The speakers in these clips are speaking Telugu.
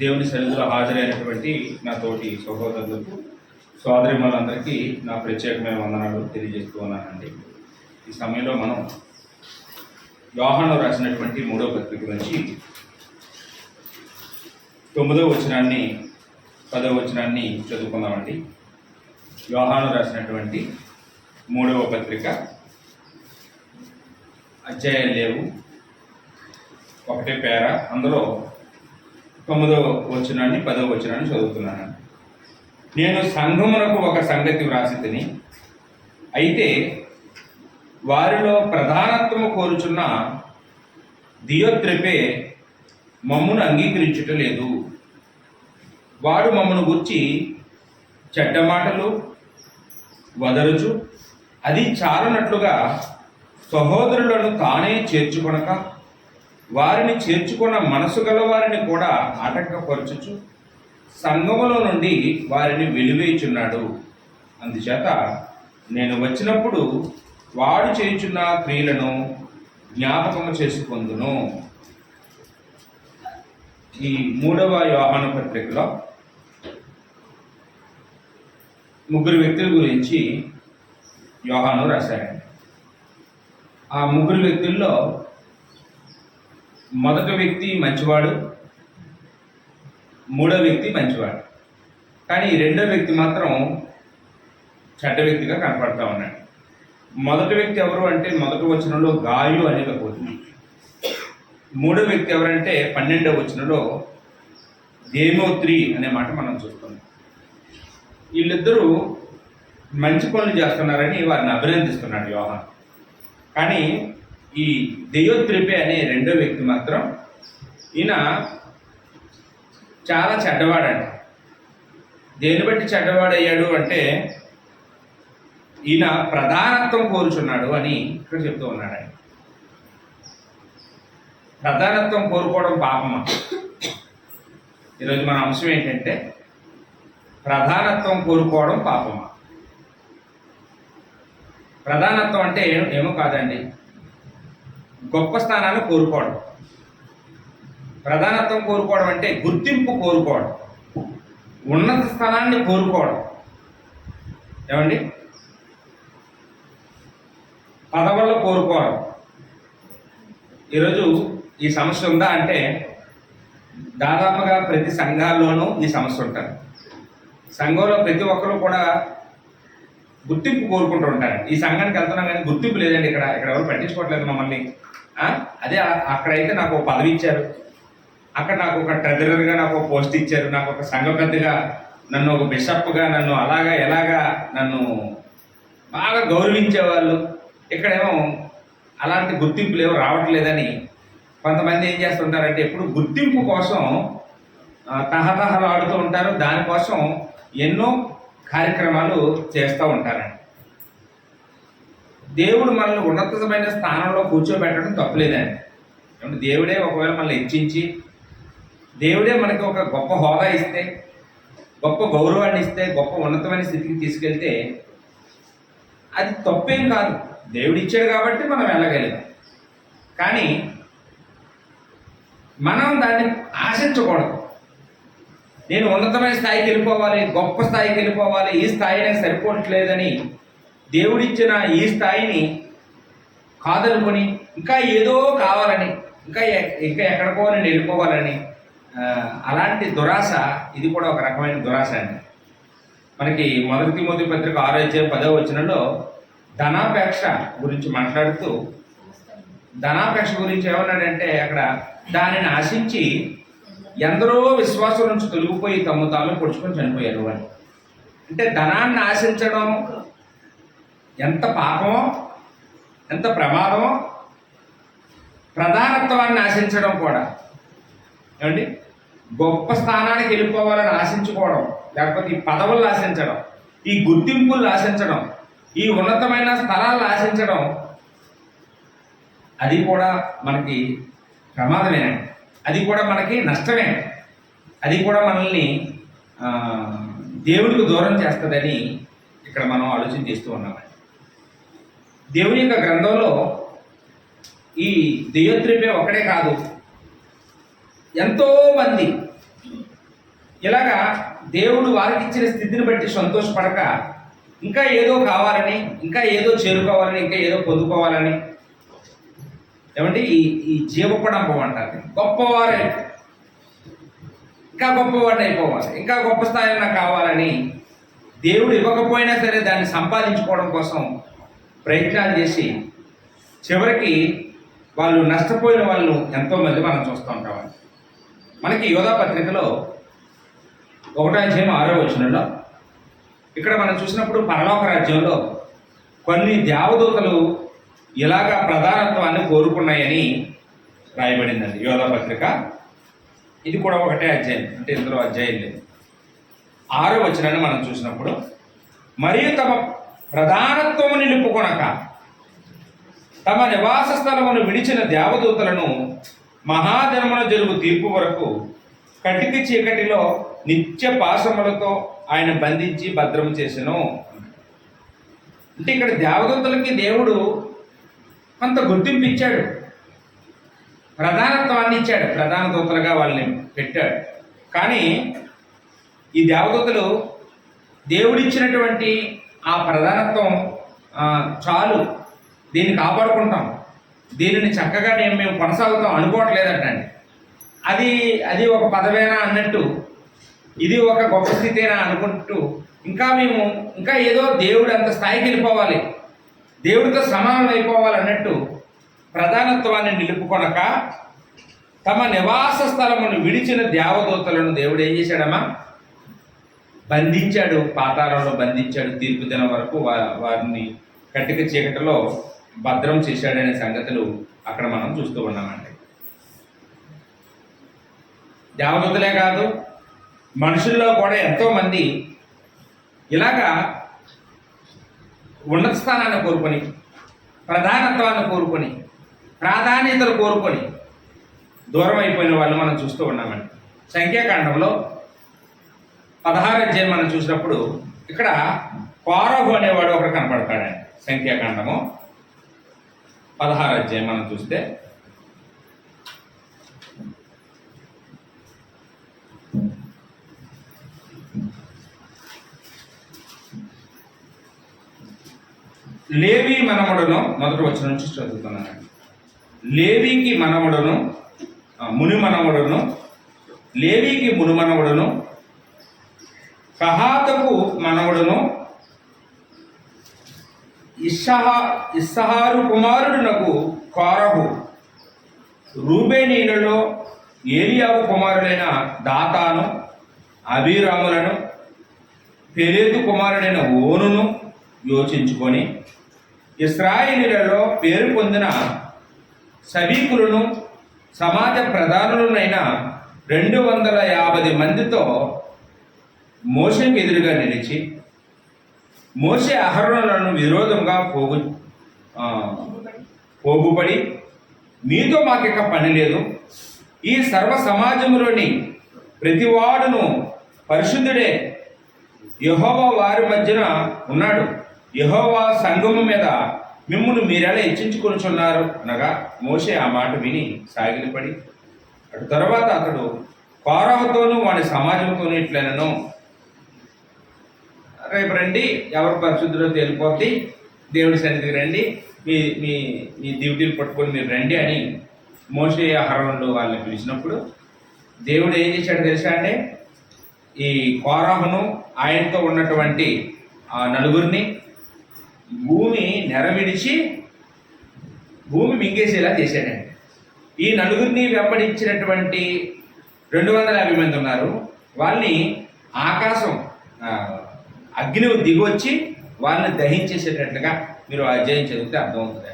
దేవుని సన్నిధిలో హాజరైనటువంటి నా తోటి సహోదరులకు సోదరిమలందరికీ నా ప్రత్యేకమైన వందనాలు తెలియజేస్తూ ఉన్నానండి. ఈ సమయంలో మనం యోహాను రాసినటువంటి 3వ పత్రిక నుంచి 9వ వచనాన్ని 10వ వచనాన్ని చదువుకుందామండి. యోహాను రాసినటువంటి 3వ పత్రిక, అధ్యాయం లేవు, ఒకటే పేర, అందులో 9వ వచనాన్ని 10వ వచనాన్ని చదువుతున్నాను. నేను సంఘమునకు ఒక సంగతి వ్రాసితిని, అయితే వారిలో ప్రధానత్వము కోరుచున్న దియోత్రెపే మమ్మును అంగీకరించుట లేదు. వాడు మమ్మను గుర్చి చెడ్డ మాటలు వదరుచు, అది చాలనట్లుగా సహోదరులను తానే చేర్చుకొనక వారిని చేర్చుకున్న మనసు గల వారిని కూడా ఆటంకపరచుచు సంఘములో నుండి వారిని వెలివేయుచున్నాడు. అందుచేత నేను వచ్చినప్పుడు వాడు చేయుచున్న క్రియలను జ్ఞాపకము చేసుకొందును. ఈ 3వ యోహాను పత్రికలో 3 వ్యక్తుల గురించి యోహాను రాశారండి. ఆ 3 వ్యక్తుల్లో మొదటి వ్యక్తి మంచివాడు, 3వ వ్యక్తి మంచివాడు, కానీ 2వ వ్యక్తి మాత్రం చెడ్డ వ్యక్తిగా కనపడతా ఉన్నాడు. మొదటి వ్యక్తి ఎవరు అంటే మొదటి వచనంలో గాయు అనే పోతుంది. 3వ వ్యక్తి ఎవరంటే 12వ వచనంలో దేమోత్రి అనే మాట మనం చూస్తాం. వీళ్ళిద్దరూ మంచి పనులు చేస్తున్నారని వారిని అభినందిస్తున్నాడు యోహాను. కానీ ఈ దియోత్రెపే అనే 2వ వ్యక్తి మాత్రం ఈయన చాలా చెడ్డవాడంట. దేని బట్టి చెడ్డవాడయ్యాడు అంటే ఈయన ప్రధానత్వం కోరుచున్నాడు అని ఇక్కడ చెప్తూ ఉన్నాడు. ఆయన ప్రధానత్వం కోరుకోవడం పాపమా? ఈరోజు మన అంశం ఏంటంటే ప్రధానత్వం కోరుకోవడం పాపమా? ప్రధానత్వం అంటే ఏమో కాదండి, గొప్ప స్థానాన్ని కోరుకోవడం. ప్రధానత్వం కోరుకోవడం అంటే గుర్తింపు కోరుకోవడం, ఉన్నత స్థానాన్ని కోరుకోవడం. ఏమండి? పదవుల్లో కోరుకోవడం. ఈరోజు ఈ సమస్య ఉందా అంటే దాదాపుగా ప్రతి సంఘాల్లోనూ ఈ సమస్య ఉంటుంది. సంఘంలో ప్రతి ఒక్కరు కూడా గుర్తింపు కోరుకుంటూ ఉంటారు. ఈ సంఘానికి వెళ్తున్నాం కానీ గుర్తింపు లేదండి, ఇక్కడ ఎవరు పట్టించుకోవట్లేదు మమ్మల్ని. అదే అక్కడైతే నాకు ఒక పదవి ఇచ్చారు, అక్కడ నాకు ఒక ట్రెజరర్గా నాకు ఒక పోస్ట్ ఇచ్చారు, నాకు ఒక సంఘ పెద్దగా, నన్ను ఒక బిషప్గా, నన్ను అలాగా ఎలాగా నన్ను బాగా గౌరవించేవాళ్ళు. ఇక్కడేమో అలాంటి గుర్తింపులు ఏమో రావట్లేదని కొంతమంది ఏం చేస్తుంటారంటే ఎప్పుడు గుర్తింపు కోసం తహతహలాడుతూ ఉంటారు. దానికోసం ఎన్నో కార్యక్రమాలు చేస్తూ ఉంటారండి. దేవుడు మనల్ని ఉన్నతమైన స్థానంలో కూర్చోబెట్టడం తప్పులేదండి. ఏమంటే దేవుడే ఒకవేళ మనల్ని హెచ్చించి, దేవుడే మనకి ఒక గొప్ప హోదా ఇస్తే, గొప్ప గౌరవాన్ని ఇస్తే, గొప్ప ఉన్నతమైన స్థితికి తీసుకెళ్తే అది తప్పేం కాదు. దేవుడు ఇచ్చాడు కాబట్టి మనం వెళ్ళగలిగాం. కానీ మనం దాన్ని ఆశించకూడదు. నేను ఉన్నతమైన స్థాయికి వెళ్ళిపోవాలి, గొప్ప స్థాయికి వెళ్ళిపోవాలి, ఈ స్థాయి నాకు సరిపోవట్లేదని దేవుడిచ్చిన ఈ స్థాయిని కాదనుకొని ఇంకా ఏదో కావాలని, ఇంకా ఎక్కడికో నేను వెళ్ళిపోవాలని, అలాంటి దురాశ, ఇది కూడా ఒక రకమైన దురాశ అండి. మనకి 1 తిమోతి పత్రిక 6వ అధ్యాయం 10వ వచనంలో ధనాపేక్ష గురించి మాట్లాడుతూ, ధనాపేక్ష గురించి ఏమన్నాడంటే అక్కడ దానిని ఆశించి ఎందరో విశ్వాసం నుంచి తొలగిపోయి తమ్ము తాము పొడుచుకొని చనిపోయారు అని. అంటే ధనాన్ని ఆశించడం ఎంత పాపమో, ఎంత ప్రమాదమో, ప్రధానత్వాన్ని ఆశించడం కూడా. ఏమండి? గొప్ప స్థానానికి వెళ్ళిపోవాలని ఆశించుకోవడం, లేకపోతే ఈ పదవులను ఆశించడం, ఈ గుర్తింపులను ఆశించడం, ఈ ఉన్నతమైన స్థలాలను ఆశించడం, అది కూడా మనకి ప్రమాదమేనండి. అది కూడా మనకి నష్టమే. అది కూడా మనల్ని దేవుడికి దూరం చేస్తుందని ఇక్కడ మనం ఆలోచన చేస్తూ ఉన్నామండి. దేవుని యొక్క గ్రంథంలో ఈ దియోత్రెపే ఒకడే కాదు, ఎంతోమంది ఇలాగా దేవుడు వారికి ఇచ్చిన స్థితిని బట్టి సంతోషపడక ఇంకా ఏదో కావాలని, ఇంకా ఏదో చేరుకోవాలని, ఇంకా ఏదో పొందుకోవాలని, ఏమంటే ఈ జీవపడంపం అంటారు. గొప్పవారే ఇంకా గొప్పవాడిని అయిపోవాలి, ఇంకా గొప్ప స్థాయిలో నాకు కావాలని దేవుడు ఇవ్వకపోయినా సరే దాన్ని సంపాదించుకోవడం కోసం ప్రయత్నాలు చేసి చివరికి వాళ్ళు నష్టపోయిన వాళ్ళు ఎంతోమంది మనం చూస్తూ ఉంటాం. మనకి యోధా పత్రికలో 1:6 ఇక్కడ మనం చూసినప్పుడు పరలోక రాజ్యంలో కొన్ని దేవదూతలు ఇలాగా ప్రధానత్వాన్ని కోరుకున్నాయని రాయబడిందండి యోధా పత్రిక. ఇది కూడా ఒకటే అధ్యాయం, అంటే ఇందులో అధ్యాయం లేదు. 6 మనం చూసినప్పుడు, మరియు తమ ప్రధానత్వము నిలుపుకొనక తమ నివాస స్థలమును విడిచిన దేవదూతలను మహాదినమున జరుగు తీర్పు వరకు కటిక చీకటిలో నిత్య పాశములతో ఆయన బంధించి భద్రం చేసెను. అంటే ఇక్కడ దేవదూతలకి దేవుడు కొంత గుర్తింపు ఇచ్చాడు, ప్రధానత్వాన్ని ఇచ్చాడు, ప్రధాన దూతలుగా వాళ్ళని పెట్టాడు. కానీ ఈ దేవదూతలు దేవుడిచ్చినటువంటి ఆ ప్రధానత్వం చాలు, దీన్ని కాపాడుకుంటాం, దీనిని చక్కగా మేము కొనసాగుతాం అనుకోవట్లేదటండి. అది ఒక పదవేనా అన్నట్టు, ఇది ఒక గొప్ప స్థితేనా అనుకుంటూ ఇంకా ఏదో దేవుడు అంత స్థాయికి వెళ్ళిపోవాలి, దేవుడితో సమానం అయిపోవాలి అన్నట్టు ప్రధానత్వాన్ని నిలుపుకొనక తమ నివాస స్థలమును విడిచిన దేవదూతలను దేవుడు ఏం చేశాడమ్మా? బంధించాడు, పాతాళంలో బంధించాడు. తీర్పు దినం వరకు వారిని కటిక చీకటిలో భద్రం చేశాడనే సంగతులు అక్కడ మనం చూస్తూ ఉన్నామండి. దేవదూతలే కాదు, మనుషుల్లో కూడా ఎంతోమంది ఇలాగా ఉన్నత స్థానాన్ని కోరుకొని, ప్రధానత్వాన్ని కోరుకొని, ప్రాధాన్యతలు కోరుకొని దూరం అయిపోయిన వాళ్ళు మనం చూస్తూ ఉన్నామండి. సంఖ్యాకాండంలో 16 మనం చూసినప్పుడు ఇక్కడ కోరహు అనేవాడు ఒకడు కనపడతాడండి. సంఖ్యాకాండము 16 మనం చూస్తే లేవి మనముడును, మొదటి వచనం నుంచి చదువుతున్నానండి. లేవికి మనముడును, ముని మనముడును, లేవికి ముని మనముడును, కహాతుకు మనముడును, ఇస్సహారు కుమారుడునకు కోరహు, రూబేనీయులలో ఏలియావు కుమారుడైన దాతాను, అబీరాములను, పెరేతు కుమారుడైన ఓనును యోచించుకొని ఇశ్రాయేలీయులలో పేరు పొందిన సవీకులను, సమాజ ప్రధానులనైన 250 మందితో మోషేకి ఎదురుగా నిలిచి, మోషే అహరోనులను విరోధంగా పోగుపడి, మీతో మాకిక పని లేదు, ఈ సర్వ సమాజంలోని ప్రతివాడును పరిశుద్ధుడే, యెహోవా వారి మధ్యన ఉన్నాడు, యెహోవా సంఘము మీద మిమ్మును మీరెలా హెచ్చించుకొనుచున్నారు అనగా, మోషే ఆ మాట విని సాగిలపడి, అటు తర్వాత అతడు కోరహుతోనూ వాడి సమాజంతోనూ ఇట్లనను, రేపు రండి, ఎవరు పరిశుద్ధులో తేలిపోద్ది, దేవుడి సన్నిధికి రండి, మీ మీ మీ డ్యూటీలు పట్టుకొని మీరు రండి అని మోషే అహరోనులు వాళ్ళని పిలిచినప్పుడు దేవుడు ఏం చేశాడు తెలుసా అంటే, ఈ కోరహును ఆయనతో ఉన్నటువంటి ఆ నలుగురిని భూమి నెరవిడిచి భూమి మింగేసేలా చేశాడండి. ఈ నలుగురిని వెంబడించినటువంటి 250 మంది ఉన్నారు. వాళ్ళని ఆకాశం అగ్ని దిగొచ్చి వాళ్ళని దహించేసేటట్లుగా మీరు అధ్యాయం చదివితే అర్థమవుతుంది.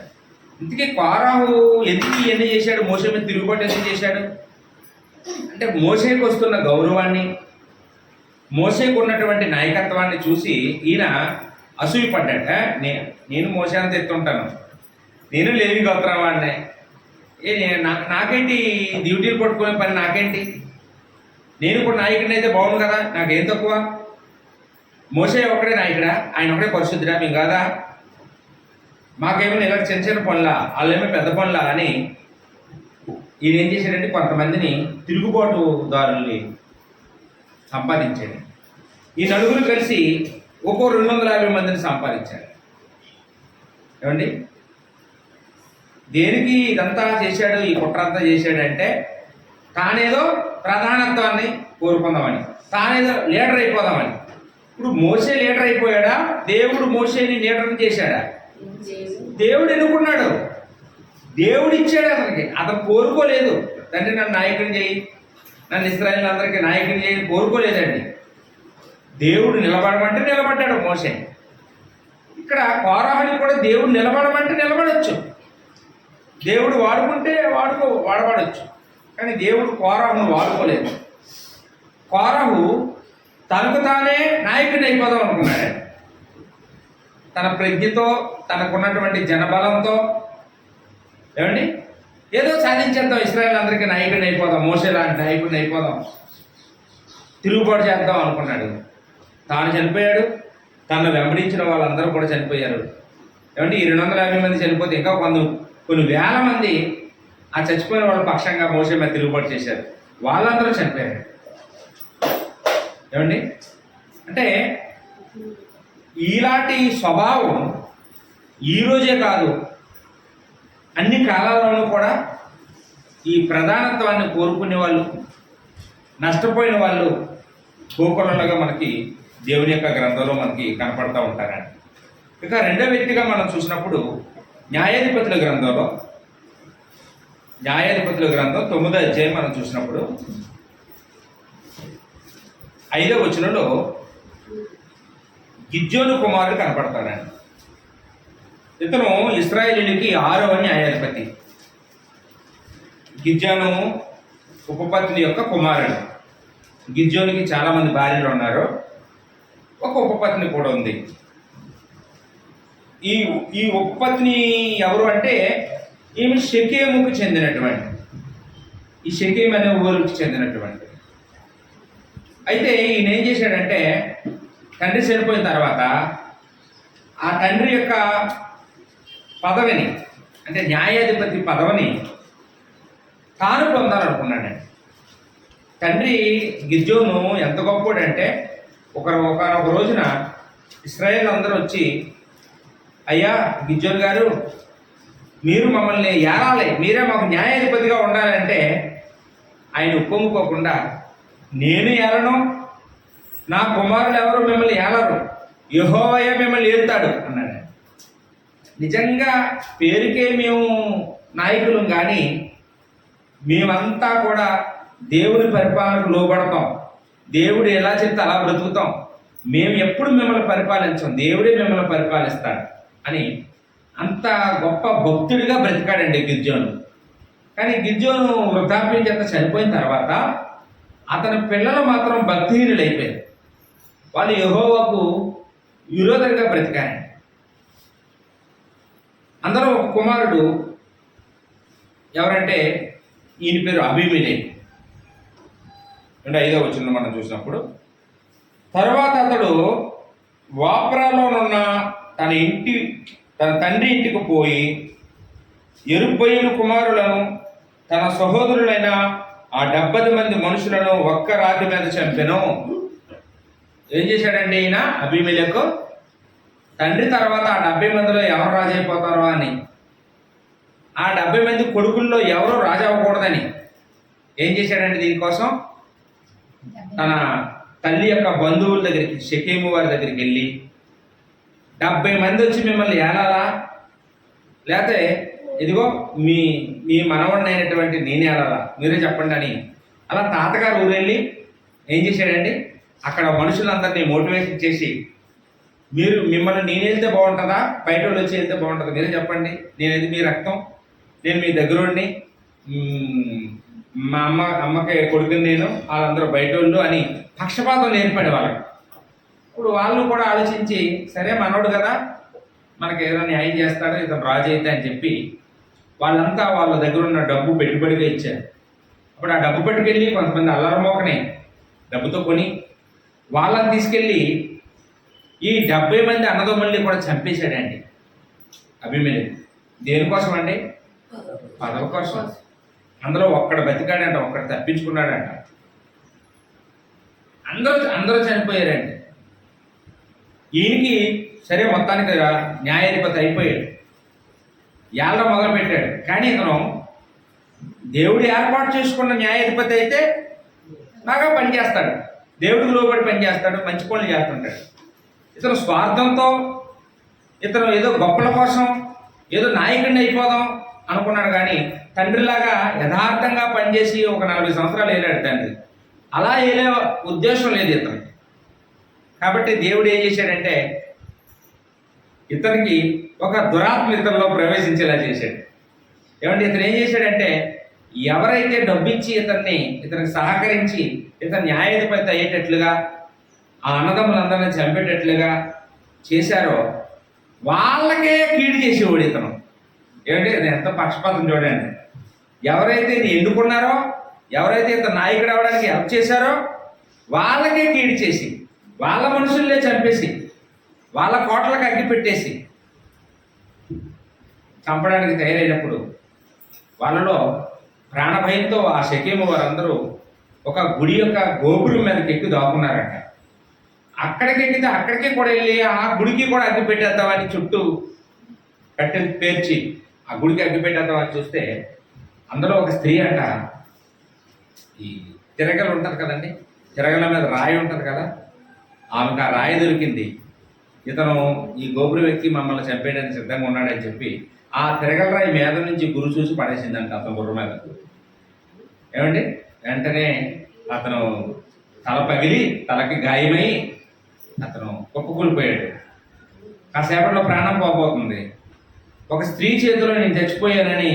ఇంతకీ కోరహు ఎందుకు ఇవన్నీ చేశాడు? మోషే మీద తిరుగుబాటు ఎందుకు చేశాడు అంటే, మోషేకు వస్తున్న గౌరవాన్ని, మోషేకు ఉన్నటువంటి నాయకత్వాన్ని చూసి ఈయన అసూయపడ్డాట. నేను మోషే అంత ఎత్తుంటాను, నేను లేవి గోత్రం వాడినే, నాకేంటి డ్యూటీలు పట్టుకునే పని, నాకేంటి, నేను కూడా నాయకుడిని అయితే బాగుండు కదా, నాకేం తక్కువ, మోషే ఒకడే నాయకుడా, ఆయన ఒకడే పరిశుద్ధుడా, మేము కాదా, మాకేమో ఇలా చిన్న చిన్న పనులా, వాళ్ళేమో పెద్ద పనులా అని ఈయన ఏం చేశాడంటే కొంతమందిని తిరుగుబాటుదారుల్ని సంపాదించాడు. ఈ నలుగురు కలిసి ఒక్కో 250 మందిని సంపాదించాడు. ఏమండి, దేనికి ఇదంతా చేశాడు, ఈ కుట్రంతా చేశాడంటే తానేదో ప్రధానత్వాన్ని కోరుకుందామని, తానేదో లీడర్ అయిపోదామని. ఇప్పుడు మోసే లీడర్ అయిపోయాడా? దేవుడు మోసేని లీడర్ని చేశాడా? దేవుడు ఎన్నుకున్నాడు, దేవుడు ఇచ్చాడు అతనికి. అతను కోరుకోలేదు, తండ్రి నన్ను నాయకుని చేయి, నన్ను ఇశ్రాయేలు అందరికీ నాయకుని చేయి కోరుకోలేదండి. దేవుడు నిలబడమంటే నిలబడ్డాడు మోసే. ఇక్కడ కోరాహుని కూడా దేవుడు నిలబడమంటే నిలబడవచ్చు, దేవుడు వాడుకుంటే వాడబడవచ్చు. కానీ దేవుడు కోరాహును వాడుకోలేదు. కోరాహు తనకు తానే నాయకుని అయిపోదాం అనుకున్నాడు. తన ప్రజ్ఞతో, తనకున్నటువంటి జనబలంతో, ఏమండి, ఏదో సాధించేద్దాం, ఇశ్రాయేలు అందరికీ నాయకుడిని అయిపోదాం, మోసే లాంటి నాయకుడిని అయిపోదాం, తిరుగుబాటు చేద్దాం అనుకున్నాడు. తాను చనిపోయాడు, తనను వెంబడించిన వాళ్ళందరూ కూడా చనిపోయారు. ఏమంటే ఈ 250 మంది చనిపోతే ఇంకా కొన్ని వేల మంది ఆ చచ్చిపోయిన వాళ్ళ పక్షంగా మోసే మీద తిరుగుబాటు చేశారు. వాళ్ళందరూ చనిపోయారు. ఏమండి, అంటే ఇలాంటి స్వభావం ఈరోజే కాదు, అన్ని కాలాల్లోనూ కూడా ఈ ప్రధానత్వాన్ని కోరుకునే వాళ్ళు, నష్టపోయిన వాళ్ళు గోకులంగా మనకి దేవుని యొక్క గ్రంథంలో మనకి కనపడతా ఉంటారండి. ఇక రెండో వ్యక్తిగా మనం చూసినప్పుడు న్యాయాధిపతుల గ్రంథం 9వ అధ్యాయం మనం చూసినప్పుడు 5వ వచనంలో గిద్యోను కుమారుడు కనపడతాడండి. ఇతను ఇశ్రాయేలీయులకి 6వ న్యాయాధిపతి. గిద్యోను ఉపపత్ని యొక్క కుమారుడు. గిద్యోనికి చాలామంది భార్యలు ఉన్నారు, ఒక ఉపపత్ని కూడా ఉంది. ఈ ఉపపత్ని ఎవరు అంటే ఈమె షెకేముకు చెందినటువంటి, ఈ షెకేం అనే ఊరికి చెందినటువంటి. అయితే ఈయన ఏం చేశాడంటే తండ్రి చనిపోయిన తర్వాత ఆ తండ్రి యొక్క పదవిని, అంటే న్యాయాధిపతి పదవిని తాను పొందాలనుకున్నాడండి. తండ్రి గిద్యోను ఎంత గొప్పోడంటే ఒక రోజున ఇశ్రాయేలు అందరూ వచ్చి, అయ్యా గిద్యోను గారు, మీరు మమ్మల్ని ఏలాలి, మీరే మాకు న్యాయాధిపతిగా ఉండాలంటే ఆయన ఒప్పుకోకుండా, నేను ఏలను, నా కుమారులు ఎవరు మిమ్మల్ని ఏలరు, యెహోవాయే మిమ్మల్ని ఏలుతాడు అన్నాడు. నిజంగా పేరుకే మేము నాయకులం, కానీ మేమంతా కూడా దేవుని పరిపాలనకు లోబడతాం, దేవుడు ఎలా చెప్తే అలా బ్రతుకుతాం, మేము ఎప్పుడు మిమ్మల్ని పరిపాలించాం, దేవుడే మిమ్మల్ని పరిపాలిస్తాడు అని అంత గొప్ప భక్తుడిగా బ్రతికాడండి గిద్యోను. కానీ గిద్యోను వృద్ధాప్యం చేత చనిపోయిన తర్వాత అతని పిల్లలు మాత్రం భక్తిహీనులైపోయారు. వాళ్ళు యెహోవాకు విరోధంగా బ్రతికారండి. అందరూ ఒక కుమారుడు, ఎవరంటే ఈయన పేరు అబీమెలెకు. 5వ వచనం మనం చూసినప్పుడు, తర్వాత అతడు వాప్రాలోనున్న తన తండ్రి ఇంటికి పోయి యెరుబ్బయలు కుమారులను, తన సహోదరులైన ఆ 70 మంది మనుషులను ఒక్క రాతి మీద చంపెను. ఏం చేశాడండి ఈయన అబీమెలెకు? తండ్రి తర్వాత ఆ 70 మందిలో ఎవరు రాజు అయిపోతారో అని, ఆ 70 మంది కొడుకుల్లో ఎవరో రాజు అవ్వకూడదని ఏం చేశాడండి, దీనికోసం తన తల్లి యొక్క బంధువుల దగ్గరికి, షెకేము వారి దగ్గరికి వెళ్ళి, 70 మంది వచ్చి మిమ్మల్ని ఏలాలా, లేకపోతే ఇదిగో మీ మనవడిని అయినటువంటి నేనే ఏలాలా, మీరే చెప్పండి అని అలా తాతగారు ఊరెళ్ళి ఏం చేశాడండి, అక్కడ మనుషులందరినీ మోటివేషన్ చేసి, మిమ్మల్ని నేను వెళ్తే బాగుంటుందా, బయట వాళ్ళు వచ్చి వెళ్తే బాగుంటుందా, మీరే చెప్పండి, నేనేది మీ రక్తం, నేను మీ దగ్గరుండి, మా అమ్మకి కొడుకుని నేను, వాళ్ళందరూ బయట వాళ్ళు అని పక్షపాతం నేర్పాడు వాళ్ళకి. ఇప్పుడు వాళ్ళు కూడా ఆలోచించి, సరే మనోడు కదా, మనకి ఏదైనా న్యాయం చేస్తాడో, ఇతను రాజు అయితే అని చెప్పి వాళ్ళంతా వాళ్ళ దగ్గర ఉన్న డబ్బు పెట్టుబడిగా ఇచ్చారు. అప్పుడు ఆ డబ్బు పట్టుకెళ్ళి కొంతమంది అల్లరమోకని డబ్బుతో కొని వాళ్ళని తీసుకెళ్ళి ఈ 70 మంది అన్నదమ్ముల్ని కూడా చంపేశాడండి అబీమెలెకు. దేనికోసం అండి? పదవి కోసం. అందులో ఒక్కడ బతికాడంట, ఒక్కడు తప్పించుకున్నాడంట. అందరూ అందరూ చనిపోయారండి. ఈయనకి సరే మొత్తానికి న్యాయాధిపతి అయిపోయాడు, ఏళ్ళ మొదలు పెట్టాడు. కానీ ఇతను దేవుడు ఏర్పాటు చేసుకున్న న్యాయాధిపతి అయితే బాగా పనిచేస్తాడు, దేవుడికి లోబడి పనిచేస్తాడు, మంచి పనులు చేస్తుంటాడు. ఇతను స్వార్థంతో ఇతను ఏదో గొప్పల కోసం ఏదో నాయకుడిని అయిపోదాం అనుకున్నాడు. కానీ తండ్రిలాగా యథార్థంగా పనిచేసి ఒక 40 సంవత్సరాలు వెళ్ళాడు తండ్రి. అలా వెళ్ళే ఉద్దేశం లేదు ఇతనికి. కాబట్టి దేవుడు ఏం చేశాడంటే ఇతనికి ఒక దురాత్మ ఇతనిలో ప్రవేశించేలా చేశాడు. ఏమంటే ఇతను ఏం చేశాడంటే ఎవరైతే డబ్బిచ్చి ఇతనికి సహకరించి ఇతను న్యాయాధిపతి అయ్యేటట్లుగా ఆ అన్నదమ్ములందరినీ చంపేటట్లుగా చేశారో వాళ్ళకే కీడు చేసేవాడు ఇతను. ఏమంటే ఇది ఎంత పక్షపాతం చూడండి. ఎవరైతే ఎన్నుకున్నారో, ఎవరైతే ఇతను నాయకుడు అవ్వడానికి హెల్ప్ చేశారో వాళ్ళకే కీడు చేసి, వాళ్ళ మనుషుల్లే చంపేసి, వాళ్ళ కోటలకు అగ్గి పెట్టేసి చంపడానికి తయారైనప్పుడు వాళ్ళలో ప్రాణభయంతో ఆ షెకెము వారందరూ ఒక గుడి యొక్క గోపురం మీదకి ఎక్కి దాక్కున్నారంట. అక్కడికి ఎక్కితే అక్కడికి కూడా వెళ్ళి ఆ గుడికి కూడా అగ్గి పెట్టేద్దామని చుట్టూ కట్టెలు పేర్చి ఆ గుడికి అగ్గి పెట్టేద్దామని చూస్తే అందులో ఒక స్త్రీ అంట, ఈ తిరగలు ఉంటుంది కదండి, తిరగల మీద రాయి ఉంటుంది కదా, ఆమెకు ఆ రాయి దొరికింది. ఇతను ఈ గోపురం ఎక్కి మమ్మల్ని చంపేయడానికి సిద్ధంగా ఉన్నాడని చెప్పి ఆ తిరగల రాయి మీద నుంచి గురు చూసి పడేసిందంట అతను గుర్ర మీద. ఏమండి వెంటనే అతను తల పగిలి తలకి గాయమై అతను కుప్పకూలిపోయాడు. కాసేపట్లో ప్రాణం పోబోతుంది. ఒక స్త్రీ చేతిలో నేను చచ్చిపోయానని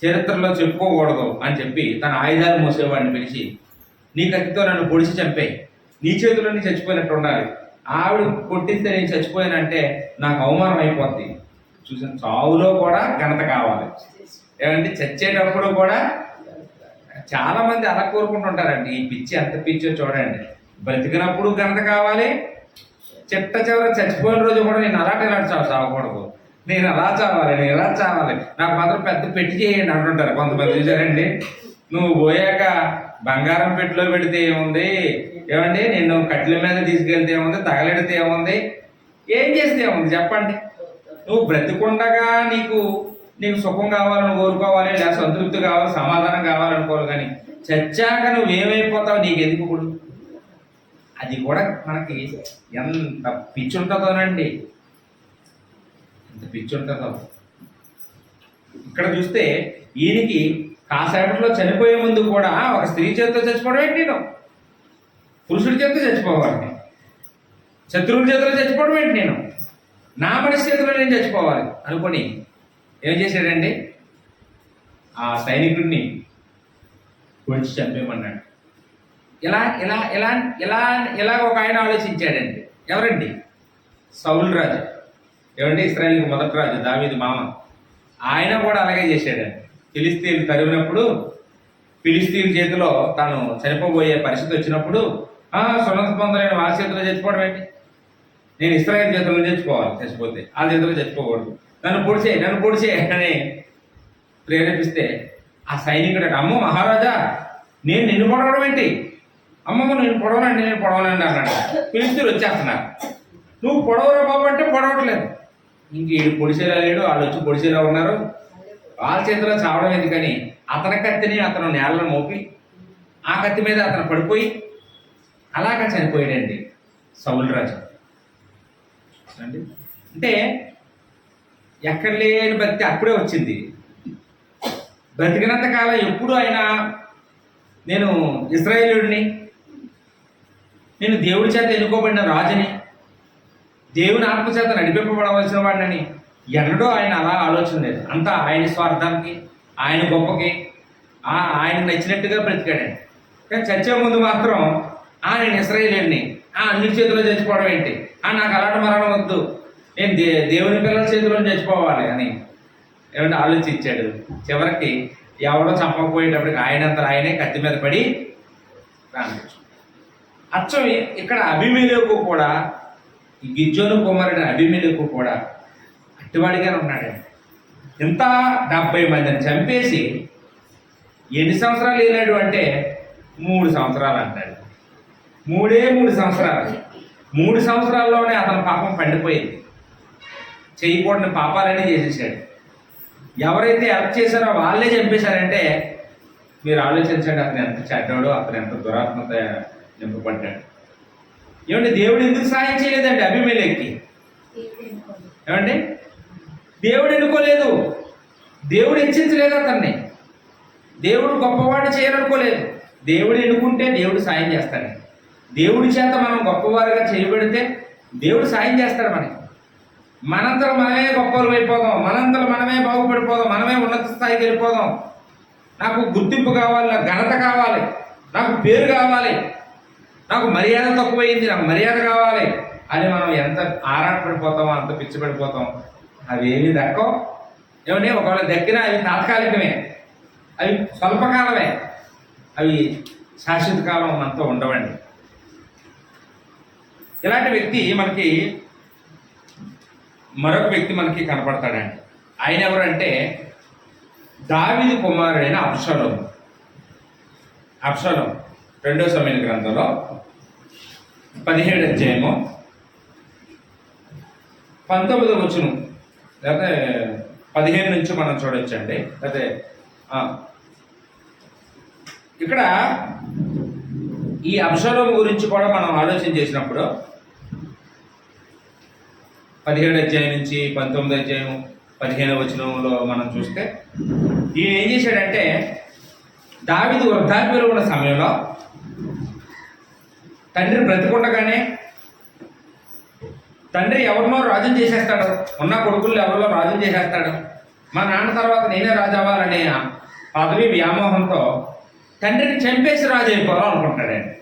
చరిత్రలో చెప్పుకోకూడదు అని చెప్పి తన ఆయుధాలు మోసేవాడిని పిలిచి నీ కత్తితో నన్ను పొడిచి చంపే, నీ చేతిలో నేను చచ్చిపోయినట్టు ఉండాలి, ఆవిడ కొట్టిస్తే నేను చచ్చిపోయానంటే నాకు అవమానం అయిపోద్ది. చూసిన చావులో కూడా ఘనత కావాలి. ఏమంటే చచ్చేటప్పుడు కూడా చాలా మంది అలా కోరుకుంటుంటారండి. ఈ పిచ్చి ఎంత పిచ్చో చూడండి. బ్రతికినప్పుడు ఘనత కావాలి, చిట్ట చివర చచ్చిపోయిన రోజు కూడా నేను అలాంటి చావకూడదు, నేను అలా చావాలి, నేను ఇలా చావాలి, నాకు మాత్రం పెద్ద పెట్టి చేయండి అంటుంటారు కొంతమంది. చూసారండి, నువ్వు పోయాక బంగారం పెట్టిలో పెడితే ఏముంది, ఏమండి నిన్ను కట్టెల మీద తీసుకెళ్తే ఏముంది, తగలెడితే ఏముంది, ఏం చేస్తే ఏముంది చెప్పండి. నువ్వు బ్రతికుండగా నీకు సుఖం కావాలని కోరుకోవాలి, లేదా సంతృప్తి కావాలి, సమాధానం కావాలనుకోవాలి. కానీ చచ్చాక నువ్వేమైపోతావు నీకు ఎందుకు? ఇప్పుడు అది కూడా మనకి ఎంత పిచ్చి ఉంటుందోనండి, ఎంత పిచ్చి ఉంటుందో. ఇక్కడ చూస్తే ఈయనకి కాసేపట్లో చనిపోయే ముందు కూడా ఒక స్త్రీ చేతితో చచ్చిపోవడం ఏంటి, నేను పురుషుడి చేతితో చచ్చిపోవాలి, శత్రువుల చేతిలో చచ్చిపోవడం ఏంటి, నేను నా మనిషి చేతిలో నేను చచ్చిపోవాలి అనుకొని ఏం చేశాడండి ఆ సైనికుడిని పొడిచి చంపేమన్నాడు. ఇలా ఇలా ఇలా ఇలా ఇలా ఒక ఆయన ఆలోచించాడండి. ఎవరండి? సౌలు రాజు. ఏమండి ఇశ్రాయేలుకి మొదటి రాజు, దావీదు మామ. ఆయన కూడా అలాగే చేశాడండి. ఫిలిస్తీన్లు తరిమినప్పుడు, ఫిలిస్తీన్ చేతిలో తాను చనిపోబోయే పరిస్థితి వచ్చినప్పుడు సున్నత పొందలేని వాళ్ళ చేతిలో చచ్చిపోవడం ఏంటి, నేను ఇశ్రాయేల్ చేతిలో చచ్చిపోవాలి, చచ్చిపోతే వాళ్ళ చేతిలో చచ్చిపోకూడదు, నన్ను పొడిచే అని ప్రేరేపిస్తే ఆ సైనికుడు అమ్మో మహారాజా నేను నిన్ను పొడవడం ఏంటి, అమ్మమ్మ నేను పొడవనండి అన్నాడు. ఫిలిస్తీన్లు వచ్చేస్తున్నారు, నువ్వు పొడవరా బాబు అంటే పొడవట్లేదు. ఇంక వీడు పొడిచేలా లేడు, వాళ్ళు వచ్చి పొడిచేలా ఉన్నారు, వాళ్ళ చేతిలో చావడం ఎందుకని అతని కత్తిని అతను నేలలో మోపి ఆ కత్తి మీద అతను పడిపోయి అలాగా చనిపోయాడండి సౌలు రాజు. అంటే ఎక్కడ లేని భక్తి అప్పుడే వచ్చింది. బ్రతికినంత కాలం ఎప్పుడు ఆయన నేను ఇశ్రాయేలుడిని, నేను దేవుడి చేత ఎన్నుకోబడిన రాజుని, దేవుని ఆత్మచేత నడిపింపబడవలసిన వాడిని ఎన్నడూ ఆయన అలా ఆలోచన లేదు. అంతా ఆయన స్వార్థానికి, ఆయన గొప్పకి, ఆయన నచ్చినట్టుగా బ్రతికాడండి. కానీ చచ్చే ముందు మాత్రం నేను ఇశ్రాయేలుడిని, అన్ని చేతిలో చచ్చిపోవడం ఏంటి, నాకు అలాంటి మరణం వద్దు, నేను దేవుని పిల్లల చేతిలో చచ్చిపోవాలి అని ఏమంటే ఆలోచించాడు. చివరికి ఎవడో చంపకపోయేటప్పటికి ఆయనే కత్తి మీద పడి ప్రాణించాడు. అచ్చం ఇక్కడ అభిమేలెకు కూడా, ఈ గిజ్జోను కుమారుడు అభిమేలెకు కూడా అట్టివాడిగానే ఉన్నాడండి. ఇంత 70 మందిని చంపేసి ఎన్ని సంవత్సరాలు వెళ్ళాడు అంటే 3 సంవత్సరాలు అంటాడు. మూడు సంవత్సరాలు. 3 సంవత్సరాల్లోనే అతని పాపం పండిపోయింది. చేయకూడని పాపాలన్నీ చేసేసాడు. ఎవరైతే హెల్ప్ చేశారో వాళ్ళే చంపేశారంటే మీరు ఆలోచించండి, అతను ఎంత చెడ్డాడో, అతను ఎంత దురాత్మత నింపబడ్డాడు. ఏమండి, దేవుడు ఎందుకు సాయం చేయలేదండి అబీమెలెకుకి? ఏమండి, దేవుడు ఎన్నుకోలేదు, దేవుడు హెచ్చించలేదు అతన్ని. దేవుడు గొప్పవాడు చేయాలనుకోలేదు. దేవుడు ఎన్నుకుంటే దేవుడు సాయం చేస్తాడు. దేవుడి చేత మనం గొప్పవారుగా చేయబడితే దేవుడు సాయం చేస్తాడు మనకి. మనంతలో మనమే గొప్పలు అయిపోదాం, మనంతలో మనమే బాగుపడిపోదాం, మనమే ఉన్నత స్థాయికి వెళ్ళిపోదాం. నాకు గుర్తింపు కావాలి, నాకు ఘనత కావాలి, నాకు పేరు కావాలి, నాకు మర్యాద తక్కువైంది, నాకు మర్యాద కావాలి అని మనం ఎంత ఆరాటపడిపోతామో అంత పిచ్చిపడిపోతాం. అవి ఏమీ దక్కవు. ఏమంటే ఒకవేళ దక్కినా అవి తాత్కాలికమే, అవి స్వల్పకాలమే, అవి శాశ్వత కాలం మనతో ఉండవండి. ఇలాంటి వ్యక్తి మనకి మరొక వ్యక్తి మనకి కనపడతాడండి. ఆయన ఎవరంటే దావీదు కుమారుడైన అబ్షాలోము. 2వ సమూయేలు గ్రంథంలో 17వ అధ్యాయము 19వ వచనం లేకపోతే 15 నుంచి మనం చూడొచ్చండి. లేకపోతే ఇక్కడ ఈ అబ్షాలోము గురించి కూడా మనం ఆలోచన చేసినప్పుడు 17వ అధ్యాయం నుంచి 19వ అధ్యాయం 15వ వచనంలో మనం చూస్తే ఈయన ఏం చేశాడంటే దావీదు వృద్ధాప్యంలో ఉన్న సమయంలో తండ్రి బ్రతికుండగానే తండ్రి ఎవరినో రాజుని చేసేస్తాడు, ఉన్న కొడుకులు ఎవరిలో రాజుని చేసేస్తాడు, మా నాన్న తర్వాత నేనే రాజు అవ్వాలనే పదవి వ్యామోహంతో తండ్రిని చంపేసి రాజు అయిపోవాలనుకుంటాడండి.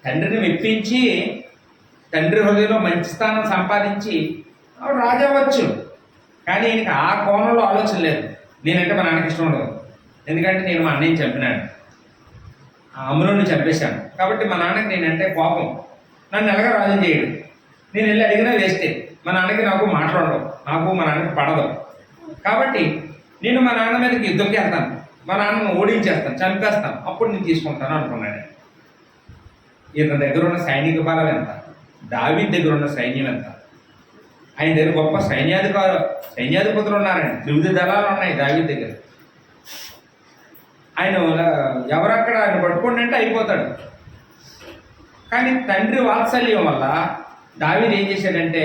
తండ్రిని మెప్పించి తండ్రి హృదయంలో మంచి స్థానం సంపాదించి రాజు అవ్వచ్చు. కానీ ఈయనకి ఆ కోణంలో ఆలోచన లేదు. నేనంటే మా నాన్నకి ఇష్టం ఉండదు, ఎందుకంటే నేను మా అన్నయ్యని చంపినాను, అమ్ములను చంపేశాను, కాబట్టి మా నాన్నకి నేనంటే కోపం, నన్ను ఎలాగ రాజు చేయడు, నేను వెళ్ళి అడిగినా వేస్తే మా నాన్నకి నాకు మాట్లాడదు, నాకు మా నాన్నకి పడదు, కాబట్టి నేను మా నాన్న మీదకి యుద్ధంకి వెళ్తాను, మా నాన్నను ఓడించేస్తాను, చంపేస్తాను, అప్పుడు నేను తీసుకుంటాను అనుకున్నాను. ఈయన దగ్గర ఉన్న సైనిక బలం ఎంత, దావీదు దగ్గర ఉన్న సైన్యం ఎంత, ఆయన దగ్గర గొప్ప సైన్యాధిపతులు ఉన్నారండి, త్రివిధ దళాలు ఉన్నాయి దావీదు దగ్గర. ఆయన ఎవరక్కడ ఆయన పట్టుకోండి అంటే అయిపోతాడు. కానీ తండ్రి వాత్సల్యం వల్ల దావీదు ఏం చేశాడంటే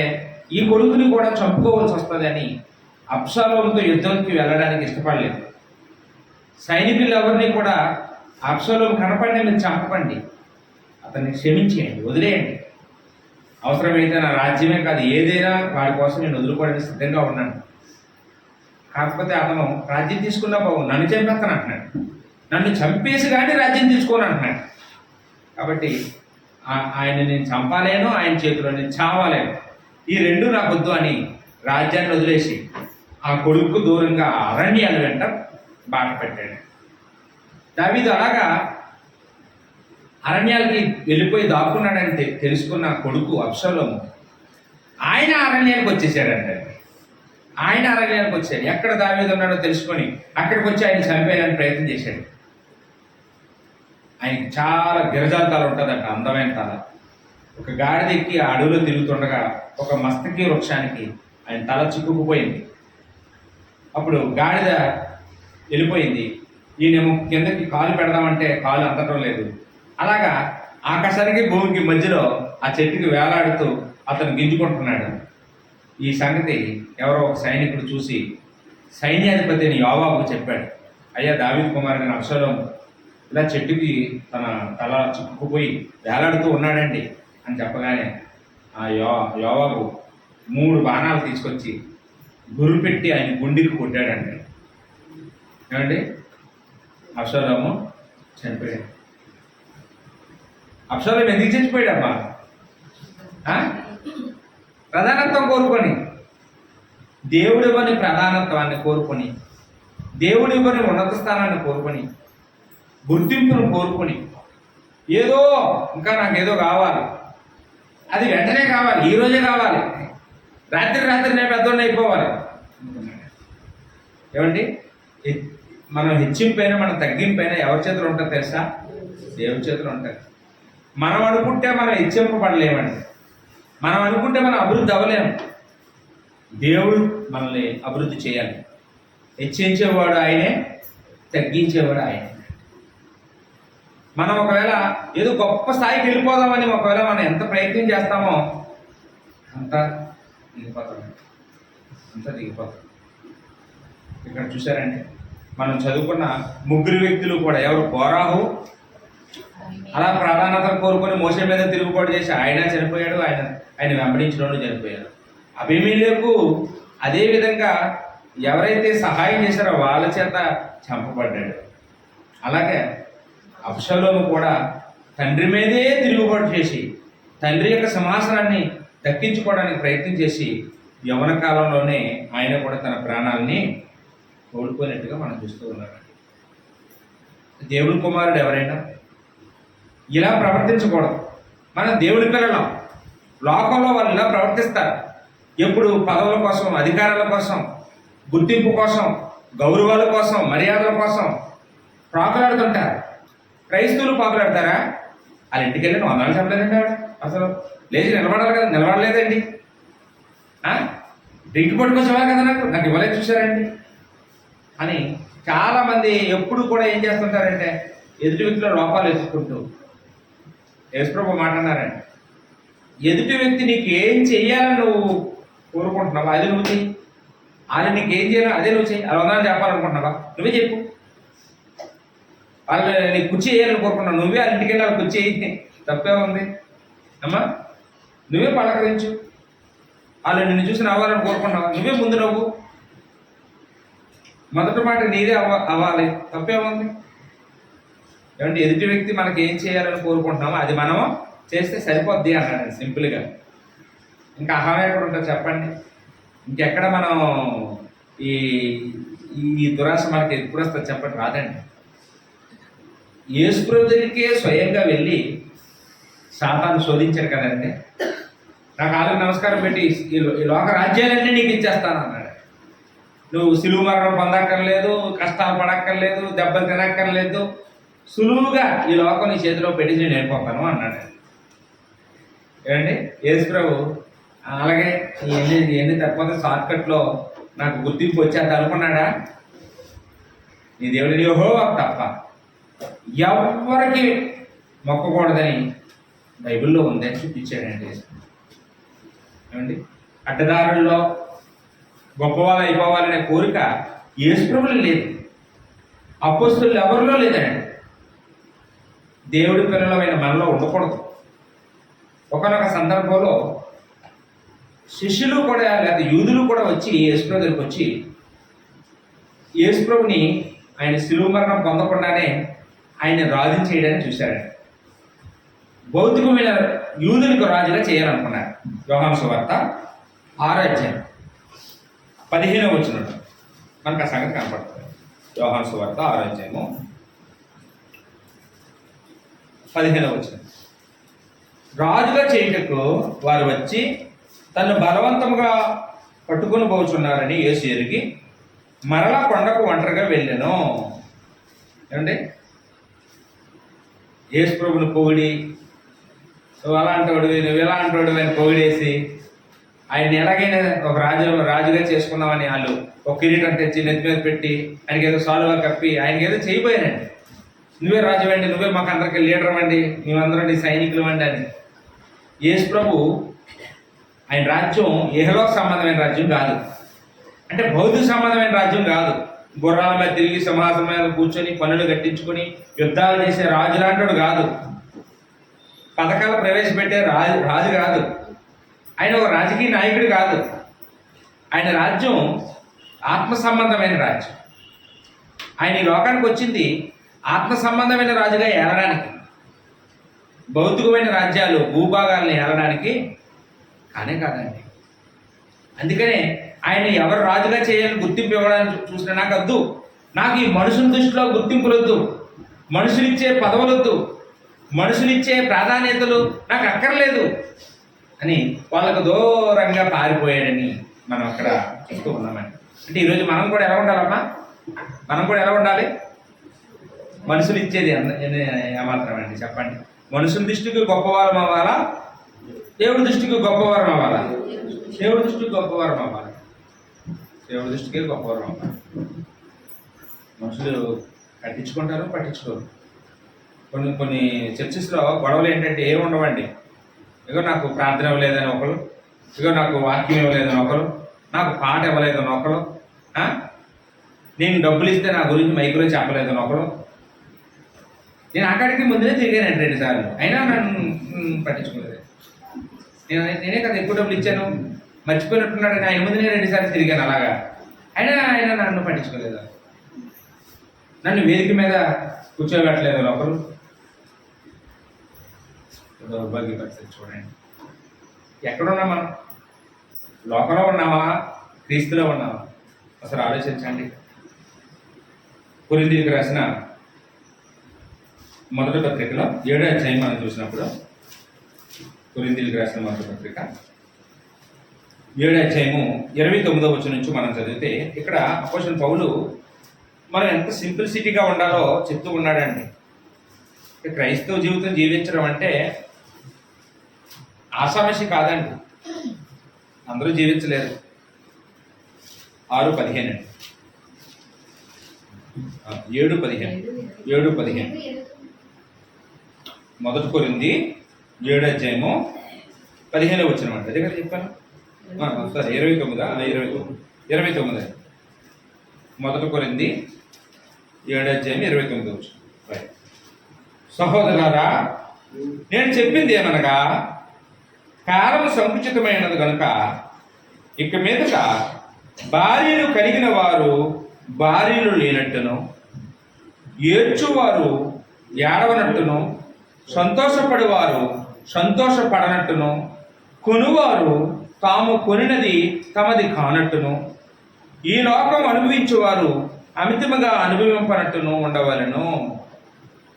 ఈ కొడుకుని కూడా చంపుకోవాల్సి వస్తుందని అబ్షాలోముతో యుద్ధానికి వెళ్ళడానికి ఇష్టపడలేదు. సైనికులు ఎవరిని కూడా అబ్షాలోము కనపడిన మీరు చంపకండి, అతన్ని క్షమించేయండి, వదిలేయండి, అవసరమైతే నా రాజ్యమే కాదు ఏదైనా వాడి కోసం నేను వదులుకోవడానికి సిద్ధంగా ఉన్నాను, కాకపోతే అతను రాజ్యం తీసుకున్నా బాబు నన్ను చంపేస్తాను అంటున్నాడు, నన్ను చంపేసి కానీ రాజ్యం తీసుకోను అంటున్నాడు. కాబట్టి ఆయన నేను చంపాలేను, ఆయన చేతిలో నేను చావాలేను, ఈ రెండు నాకు వద్దు అని రాజ్యాన్ని వదిలేసి ఆ కొడుకు దూరంగా అరణ్యాల వెంట బాట పెట్టాడు. దావీదు అలాగా అరణ్యాలకి వెళ్ళిపోయి దాక్కున్నాడని తెలుసుకున్న కొడుకు అబ్షాలోము ఆయన అరణ్యానికి వచ్చేసాడంటే, ఆయన అరణ్యానికి వచ్చాడు. ఎక్కడ దావీదు ఉన్నాడో తెలుసుకొని అక్కడికి వచ్చి ఆయన చంపేయాలని ప్రయత్నం చేశాడు. ఆయనకి చాలా గిరజాల తల ఉంటుందట, అందమైన తల. ఒక గాడిద ఎక్కి ఆ అడవిలో తిరుగుతుండగా ఒక మస్తకి వృక్షానికి ఆయన తల చిక్కుకుపోయింది. అప్పుడు గాడిద వెళ్ళిపోయింది, ఈయనేమో కిందకి కాలు పెడదామంటే కాలు అందటం లేదు. అలాగా ఆకాశానికి భూమికి మధ్యలో ఆ చెట్టుకి వేలాడుతూ అతను గింజుకుంటున్నాడు. ఈ సంగతి ఎవరో ఒక సైనికుడు చూసి సైన్యాధిపతి అని యోవాబుకు చెప్పాడు, అయ్యా దావీదు కుమారుడైన అబ్షాలోము ఇలా చెట్టుకి తన తల చిక్కుకుపోయి వేలాడుతూ ఉన్నాడండి అని చెప్పగానే ఆ యోవాబు 3 బాణాలు తీసుకొచ్చి గురి పెట్టి ఆయన గుండెకి కొట్టాడండి. ఏమండి, అబ్షాలోము చనిపోయాడు. అబ్షాలోము ఎందుకు చచ్చిపోయాడమ్మా? ప్రధానత్వం కోరుకొని, దేవుడు ఇవ్వని ప్రధానత్వాన్ని కోరుకొని, దేవుడు ఇవ్వని ఉన్నత స్థానాన్ని కోరుకొని, గుర్తింపును కోరుకొని, ఏదో ఇంకా నాకేదో కావాలి, అది వెంటనే కావాలి, ఈరోజే కావాలి, రాత్రి నేను పెద్దోడిని అయిపోవాలి. ఏమండి, మనం హెచ్చింపైనా మన తగ్గింపైనా ఎవరి చేతులు ఉంటుంది తెలుసా? దేవుడి చేతులు ఉంటుంది. మనం అనుకుంటే మనం హెచ్చింపబడలేమండి. మనం అనుకుంటే మనం అభివృద్ధి అవ్వలేము. దేవుడు మనల్ని అభివృద్ధి చేయాలి. హెచ్చించేవాడు ఆయనే, తగ్గించేవాడు ఆయనే. మనం ఒకవేళ ఏదో గొప్ప స్థాయికి వెళ్ళిపోదామని ఒకవేళ మనం ఎంత ప్రయత్నం చేస్తామో అంత దిగిపోతాం, ఇక్కడ చూసారండి, మనం చదువుకున్న ముగ్గురు వ్యక్తులు కూడా ఎవరు? కోరాహు అలా ప్రాధాన్యతను కోరుకొని మోషే మీద తిరుగుబాటు చేసి ఆయన చనిపోయాడు, ఆయన వెంబడించిన వాళ్ళు చనిపోయారు. అబీమెలెకు అదే విధంగా ఎవరైతే సహాయం చేశారో వాళ్ళ చేత చంపబడ్డాడు. అలాగే అబ్షలోము కూడా తండ్రి మీదే తిరుగుబాటు చేసి తండ్రి యొక్క సింహాసనాన్ని దక్కించుకోవడానికి ప్రయత్నం చేసి యవ్వన కాలంలోనే ఆయన కూడా తన ప్రాణాలని కోల్పోయినట్టుగా మనం చూస్తూ ఉన్నామండి. దేవుడి కుమారుడు ఎవరైనా ఇలా ప్రవర్తించకూడదు. మనం దేవుడి పిల్లలం. లోకంలో వాళ్ళు ఇలా ప్రవర్తిస్తారు. ఎప్పుడు పదవుల కోసం, అధికారాల కోసం, గుర్తింపు కోసం, గౌరవాల కోసం, మర్యాదల కోసం ప్రాకులాడుతుంటారు. క్రైస్తవులు పాకులాడతారా? వాళ్ళ ఇంటికి వెళ్ళి వందలు చెప్పలేదండి. ఆవిడ అసలు లేచి నిలబడాలి కదా, నిలబడలేదండి. డ్రింక్ పట్టుకొచ్చేవా కదా, నాకు ఇవ్వలేదు చూసారండి అని చాలామంది ఎప్పుడు కూడా ఏం చేస్తుంటారంటే ఎదుటి వ్యక్తిలో లోపాలు ఎత్తుకుంటూ యేసుప్రభు మాట అన్నారండి, ఎదుటి వ్యక్తి నీకు ఏం చెయ్యాలని నువ్వు కోరుకుంటున్నావా అది నువ్వు చెయ్యి, వాళ్ళు నీకు ఏం చేయాలో అదే నువ్వు చెయ్యి. అలా వందలు చెప్పాలనుకుంటున్నావా నువ్వే చెప్పు. వాళ్ళు నీకు కుర్చీ వేయాలని కోరుకున్నావు, నువ్వే వాళ్ళ ఇంటికి వెళ్ళి వాళ్ళు కుర్చీ వేయి, తప్పే ఉంది అమ్మా. నువ్వే పలకరించు. వాళ్ళు నిన్ను చూసి నవ్వాలని కోరుకున్నావా, నువ్వే ముందు నవ్వు. మొదటి మాట నీదే అవ్వాలి, తప్పేముంది. ఏమంటే ఎదుటి వ్యక్తి మనకి ఏం చేయాలని కోరుకుంటున్నామో అది మనము చేస్తే సరిపోద్ది అన్నాడు సింపుల్గా. ఇంకా అహం ఎక్కడ ఉంటుంది చెప్పండి? ఇంకెక్కడ మనం ఈ ఈ దురాశ మనకి ఎప్పుడు వస్తుంది చెప్పండి? రాదండి. యేసుప్రభు దగ్గరికే స్వయంగా వెళ్ళి సాతాను శోధించారు కదండి. నాకు ఆలకు నమస్కారం పెట్టి ఈ లోక రాజ్యాలన్నీ నీకు ఇచ్చేస్తాను అన్నాడు. నువ్వు సిలువ మరణం పొందక్కర్లేదు, కష్టాలు పడక్కర్లేదు, దెబ్బలు తినక్కర్లేదు, సులువుగా ఈ లోకం నీ చేతిలో పెట్టి నేను వెళ్ళిపోతాను అన్నాడు. ఏమండి యేసుప్రభు అలాగే ఎన్ని తప్పదు షార్ట్కట్లో నాకు గుర్తింపు వచ్చేది అనుకున్నాడా? నీ దేవుడిని యెహోవా తప్ప ఎవరికి మొక్కకూడదని బైబిల్లో ఉందని చూపించాడండి. ఏమండి అడ్డదారుల్లో గొప్పవాళ్ళు అయిపోవాలనే కోరిక యేసుప్రభులో లేదు, అపోస్తలులు ఎవరిలో లేదండి. దేవుడి పిల్లలమైన మనలో ఉండకూడదు. ఒకనొక సందర్భంలో శిష్యులు కూడా లేదా యూదులు కూడా వచ్చి యేసుప్రభు దగ్గరికి వచ్చి యేసుప్రభుని ఆయన శిలువ మరణం పొందకుండానే ఆయన రాజు చేయడానికి చూశాడు. భౌతికమైన యూదులకు రాజుగా చేయాలనుకున్నారు. యోహాను సువార్త 6వ అధ్యాయం 15వ వచనం మనకు ఆ సంగతి కనపడుతుంది. యోహాను సువార్త 6వ అధ్యాయము 15వ వచనం. రాజుగా చేయుటకు వారు వచ్చి తను బలవంతముగా పట్టుకుని పోచున్నారని యేసు ఎరిగి మరలా కొండకు ఒంటరిగా వెళ్ళాను. ఏమండి యేసు ప్రభుని పొగిడి నువ్వు అలాంటి వాడు, నువ్వు ఎలాంటి వాడు అని పొగిడేసి ఆయన ఎలాగైనా ఒక రాజుగా చేసుకున్నామని వాళ్ళు ఒక కిరీటం తెచ్చి నెత్తి మీద పెట్టి ఆయనకి ఏదో సాలువా కప్పి ఆయనకి ఏదో చేయబోయారండి. నువ్వే రాజు అండి, నువ్వే మాకు అందరికీ లీడర్ అండి, మేమందరం నీ సైనికులు అండి అని. యేసు ప్రభు ఆయన రాజ్యం ఇహలోక సంబంధమైన రాజ్యం కాదు, అంటే భౌతిక సంబంధమైన రాజ్యం కాదు. గుర్రాల మీద తిరిగి సింహాసనం మీద కూర్చొని పనులు కట్టించుకొని యుద్ధాలు చేసే రాజు లాంటి కాదు. పథకాలు ప్రవేశపెట్టే రాజు కాదు. ఆయన ఒక రాజకీయ నాయకుడు కాదు. ఆయన రాజ్యం ఆత్మ సంబంధమైన రాజ్యం. ఆయన ఈ లోకానికి వచ్చింది ఆత్మ సంబంధమైన రాజుగా ఏలడానికి, భౌతికమైన రాజ్యాలు భూభాగాలను ఏలడానికి కానే కాదండి. అందుకనే ఆయన ఎవరు రాజుగా చేయాలని గుర్తింపు ఇవ్వడానికి చూసిన నాకు వద్దు, నాకు ఈ మనుషుల దృష్టిలో గుర్తింపులు వద్దు, మనుషులిచ్చే పదవులొద్దు, మనుషులిచ్చే ప్రాధాన్యతలు నాకు అక్కర్లేదు అని వాళ్ళకు దూరంగా పారిపోయాడని మనం అక్కడ చూస్తూ ఉన్నామండి. అంటే ఈరోజు మనం కూడా ఎలా ఉండాలమ్మా? మనం కూడా ఎలా ఉండాలి? మనుషులు ఇచ్చేది ఏమాత్రం అండి చెప్పండి. మనుషుల దృష్టికి గొప్పవారం అవ్వాలా, దేవుడి దృష్టికి గొప్పవారం అవ్వాలా? దేవుడి దృష్టికి గొప్పవారం అవ్వాలి. దేవుడి దృష్టికి గొప్పవారం అవ్వాలి. మనుషులు పట్టించుకుంటారు, పట్టించుకోరు. కొన్ని కొన్ని చర్చెస్లో గొడవలు ఏంటంటే ఏమి ఉండవండి. ఇగో నాకు ప్రార్థన ఇవ్వలేదని ఒకరు, ఇగో నాకు వాక్యం ఇవ్వలేదని ఒకరు, నాకు పాట ఇవ్వలేదని ఒకరు, నేను డబ్బులు ఇస్తే నా గురించి మైకులో చెప్పలేదని ఒకరు. నేను అక్కడికి ముందే తిరిగానండి 2 సార్లు, అయినా నన్ను పట్టించుకోలేదు. నేనే కదా ఎక్కువ డబ్బులు ఇచ్చాను, మర్చిపోయినట్టున్నాడని ఆయన ముందు నేను 2 సార్లు తిరిగాను అలాగా. ఆయన నన్ను పట్టించుకోలేదు. నన్ను వేదిక మీద కూర్చోబెట్టలేదు ఒకరు. దౌర్భాగ్య పరిస్థితి చూడండి. ఎక్కడున్నా మనం? లోకంలో ఉన్నామా, క్రీస్తులో ఉన్నామా? అసలు ఆలోచించండి. కొరింథీయులకు రాసిన మొదటి పత్రికలో 7వ అధ్యాయం మనం చూసినప్పుడు, కొరింథీయులకు రాసిన మొదటి పత్రిక 7వ అధ్యాయము 29వ వచనం నుంచి మనం చదివితే, ఇక్కడ అపోస్తలుడైన పౌలు మనం ఎంత సింప్లిసిటీగా ఉండాలో చెప్తూ ఉన్నాడండి. క్రైస్తవ జీవితం జీవించడం అంటే ఆషామాషి కాదండి. అందరూ జీవించలేరు. 6:15 అండి, 7:15 మొదటి కొరింథీ 7వ అధ్యాయము 15వ వచనం అండి. అదే కదా చెప్పాను. సరే 29 మొదటి కొరింథీ 7వ అధ్యాయం 29వ వచనం. సహోదరులారా, నేను చెప్పింది ఏమనగా, కాలం సంకుచితమైనది కనుక ఇక మీదట భార్యలు కలిగిన వారు భార్యలు లేనట్టును, ఏడ్చువారు ఏడవనట్టును, సంతోషపడేవారు సంతోషపడనట్టును, కొనువారు తాము కొనినది తమది కానట్టును, ఈ లోకం అనుభవించేవారు అమితముగా అనుభవింపనట్టును ఉండవలను.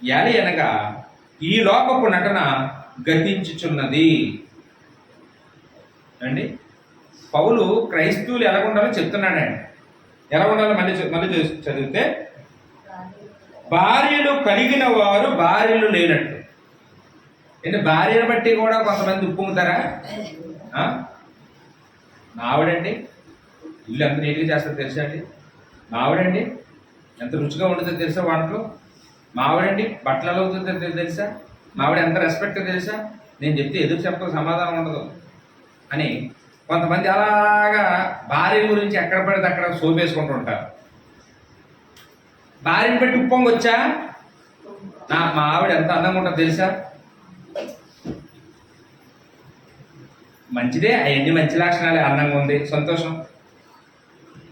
యాలి అనగా ఈ లోకపు నటన గతించుచున్నది అండి. పౌలు క్రైస్తవులు ఎలా ఉండాలో చెప్తున్నాడండి. ఎలా ఉండాలో మళ్ళీ చదివితే, భార్యలు కలిగిన వారు భార్యలు లేనట్టు. అంటే భార్యను బట్టి కూడా కొంతమంది ఉప్పొంగుతారా? మావిడండి ఇల్లు ఎంత నీట్గా చేస్తుందో తెలుసా అండి? మావిడండి ఎంత రుచిగా ఉంటుందో తెలుసా వంటలు? మావిడండి బట్టలు అవుతుందో తెలుసా? మావిడ ఎంత రెస్పెక్ట్ తెలుసా? నేను చెప్తే ఎదురు చెప్పక సమాధానం ఉండదు అని కొంతమంది అలాగా భార్య గురించి ఎక్కడ పడితే అక్కడ సోపేసుకుంటూ ఉంటారు. భార్యను బట్టి ఉప్పొంగొచ్చా? మా ఆవిడ ఎంత అందంగా ఉంటుందో తెలుసా? మంచిదే, అవన్నీ మంచి లక్షణాలే. అందంగా ఉంది, సంతోషం.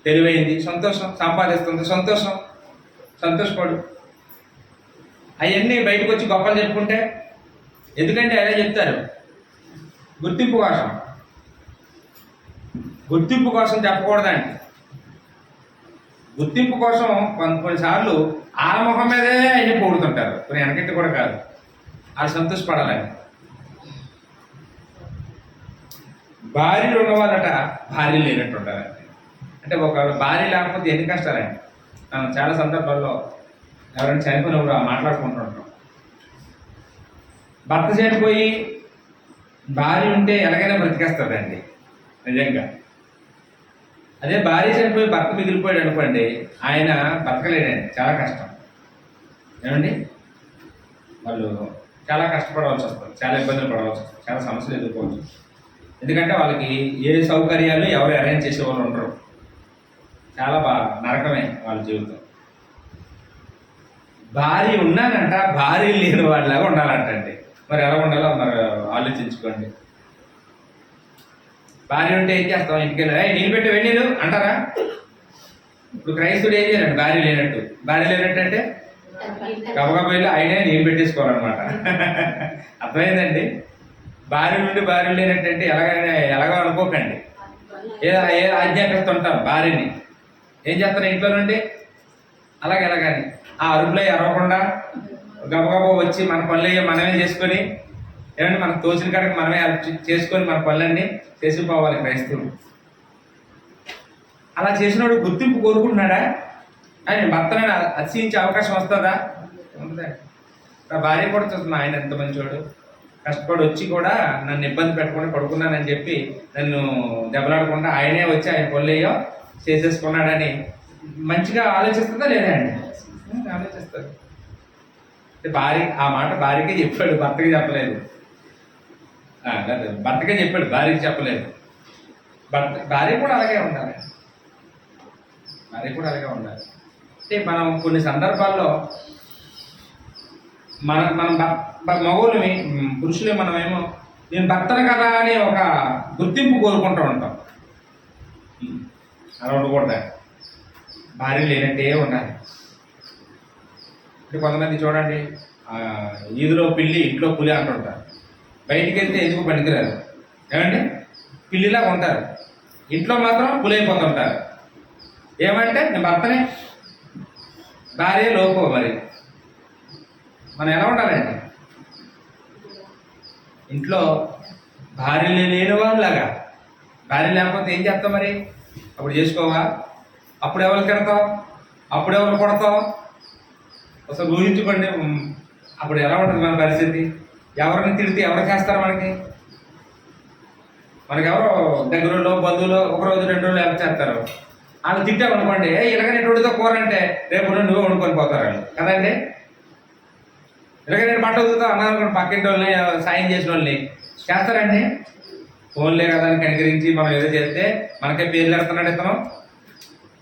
తెలివైంది, సంతోషం. సంపాదిస్తుంది, సంతోషం. సంతోషపడు. అవన్నీ బయటకు వచ్చి గొప్పలు చెప్పుకుంటే ఎందుకంటే అలా చెప్తారు, గుర్తింపు కోసం. గుర్తింపు కోసం చెప్పకూడదండి. గుర్తింపు కోసం కొన్నిసార్లు ఆ మొహం మీదే ఆయన్ని పొగుడుతుంటారు. కొన్ని వెనకట్టి కూడా కాదు, వాళ్ళు సంతోషపడాలని. భార్యలు ఉన్నవాళ్ళట భార్యలు లేనట్టు ఉంటారండి. అంటే ఒక భార్య లేకపోతే ఎన్ని కష్టాలండి. మనం చాలా సందర్భాల్లో ఎవరైనా చనిపోయినప్పుడు మాట్లాడుకుంటూ ఉంటాం. భర్త చనిపోయి భార్య ఉంటే ఎలాగైనా బ్రతికేస్తాడండి నిజంగా. అదే భార్య చనిపోయి భర్త మిగిలిపోయాడు అనుకోండి, ఆయన బతకలేడండి, చాలా కష్టం. ఏమండి, వాళ్ళు చాలా కష్టపడవలసి వస్తుంది, చాలా ఇబ్బందులు పడవలసి వస్తుంది, చాలా సమస్యలు ఎదుర్కోవచ్చు. ఎందుకంటే వాళ్ళకి ఏ సౌకర్యాలు ఎవరు అరేంజ్ చేసేవాళ్ళు ఉండరు. చాలా నరకమే వాళ్ళ జీవితం. భార్య ఉన్నానంట, భార్య లేని వాళ్ళలాగా ఉండాలంటండి. మరి ఎలా ఉండాలో మరి ఆలోచించుకోండి. భార్య ఉంటే ఏం చేస్తాం? ఇంటికెళ్ళి నీళ్ళు పెట్టి వెన్నీళ్ళు అంటారా? ఇప్పుడు క్రైస్తుడు ఏం చేయాలండి? భార్య లేనట్టు. భార్య లేనట్టు అంటే గబగబా వెళ్ళి ఆయనే నీళ్ళు పెట్టేసుకోవాలన్నమాట. అర్థమైందండి? భార్య నుండి భార్య లేనట్టంటే ఎలాగో అనుకోకండి. ఏ ఆజ్ఞాపిస్తూ ఉంటారు భార్యని. ఏం చేస్తారు ఇంట్లో నుండి? ఎలాగని ఆ అరుపులో ఎరవకుండా గబగబా వచ్చి మన పనులు మనమే చేసుకొని, ఏమంటే మనకు తోచిన కాడికి మనమే చేసుకొని మన పనులన్నీ చేసిపోవాలి క్రైస్తవులు. అలా చేసినోడు గుర్తింపు కోరుకుంటున్నాడా? ఆయన భర్తను అతిశయించే అవకాశం వస్తుందా? నా భార్య కూడా చూస్తుంది, ఆయన ఎంత మంచివాడు, కష్టపడి వచ్చి కూడా నన్ను ఇబ్బంది పెట్టకుండా పడుకున్నానని చెప్పి నన్ను దెబ్బలాడకుండా ఆయనే వచ్చి ఆయన పనులేయో చేసేసుకున్నాడని మంచిగా ఆలోచిస్తుందా లేదా అండి? ఆలోచిస్తుంది. భార్య ఆ మాట భార్యకే చెప్పాడు, భర్తకి చెప్పలేదు. భర్తకే చెప్పాడు, భార్యకి చెప్పలేదు. భార్య కూడా అలాగే ఉండాలి. భార్య కూడా అలాగే ఉండాలి. అంటే మనం కొన్ని సందర్భాల్లో మనం మగవులమి పురుషులే మనమేమో నేను భర్తను కదా అని ఒక గుర్తింపు కోరుకుంటూ ఉంటాం. అలా ఉండకూడదు. భార్య లేనట్టే ఉండాలి. అంటే కొంతమంది చూడండి, ఈదులో పిల్లి ఇంట్లో పులి అంటుంటారు. బయటికి వెళ్తే ఎందుకు పనికిరారు, ఏమండి పిల్లిలాగా ఉంటారు, ఇంట్లో మాత్రం పులి అయిపోతుంటారు. ఏమంటే నేను భర్తనే, భార్య లోపో. మరి మనం ఎలా ఉండాలండి? ఇంట్లో భార్య లేని వాళ్ళలాగా. భార్య లేకపోతే ఏం చేస్తావు మరి? అప్పుడు చేసుకోవా? అప్పుడు ఎవరు తిడతావు? అప్పుడు ఎవరు కొడతావు? అసలు ఊహించుకోండి, అప్పుడు ఎలా ఉంటుంది మన పరిస్థితి? ఎవరిని తిడితే ఎవరు చేస్తారు మనకి? మనకెవరో దగ్గరలో బంధువులు ఒక రోజు 2 రోజులు హెల్ప్ చేస్తారు. వాళ్ళు తిట్టామనుకోండి, ఇలాగనే వండుతో కూర అంటే రేపు నువ్వు వండుకొని పోతారు వాళ్ళు కదండి. ఇలాగ నేను బట్ట వదులుతా అన్నారు పక్కింటి వాళ్ళని సాయం చేసిన వాళ్ళని చేస్తారండి. ఫోన్లే కదా అని కనికరించి మనం ఏదో చేస్తే మనకే పేర్లు పెడుతున్నాడు ఇతను,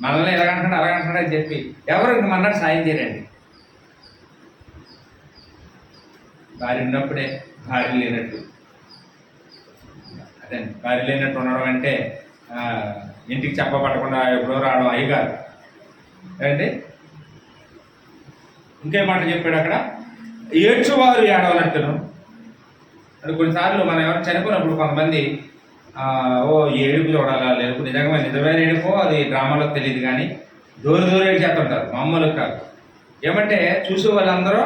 మనల్ని ఎలాగంటున్నాడు అలాగంటున్నాడు అని చెప్పి ఎవరు ఇంక మన్నాడు సాయం చేయరండి. భార్య ఉన్నప్పుడే భార్య లేనట్టు. అదే భార్య లేనట్టు ఉండడం అంటే ఇంటికి చెప్పబట్టకుండా ఎప్పుడో రావడం అయ్యగారు ఏంటి. ఇంకే మాట చెప్పాడు అక్కడ, ఏడ్చువారు ఏడవనట్టును. అంటే కొన్నిసార్లు మనం ఎవరు చనిపోయినప్పుడు కొంతమంది ఏడుపు చూడాలా, లేదు నిజమైన ఏడుపో అది డ్రామాలో తెలియదు కానీ దూరం ఏడ్చేస్తుంటారు, మామూలు కాదు. ఏమంటే చూసే వాళ్ళందరూ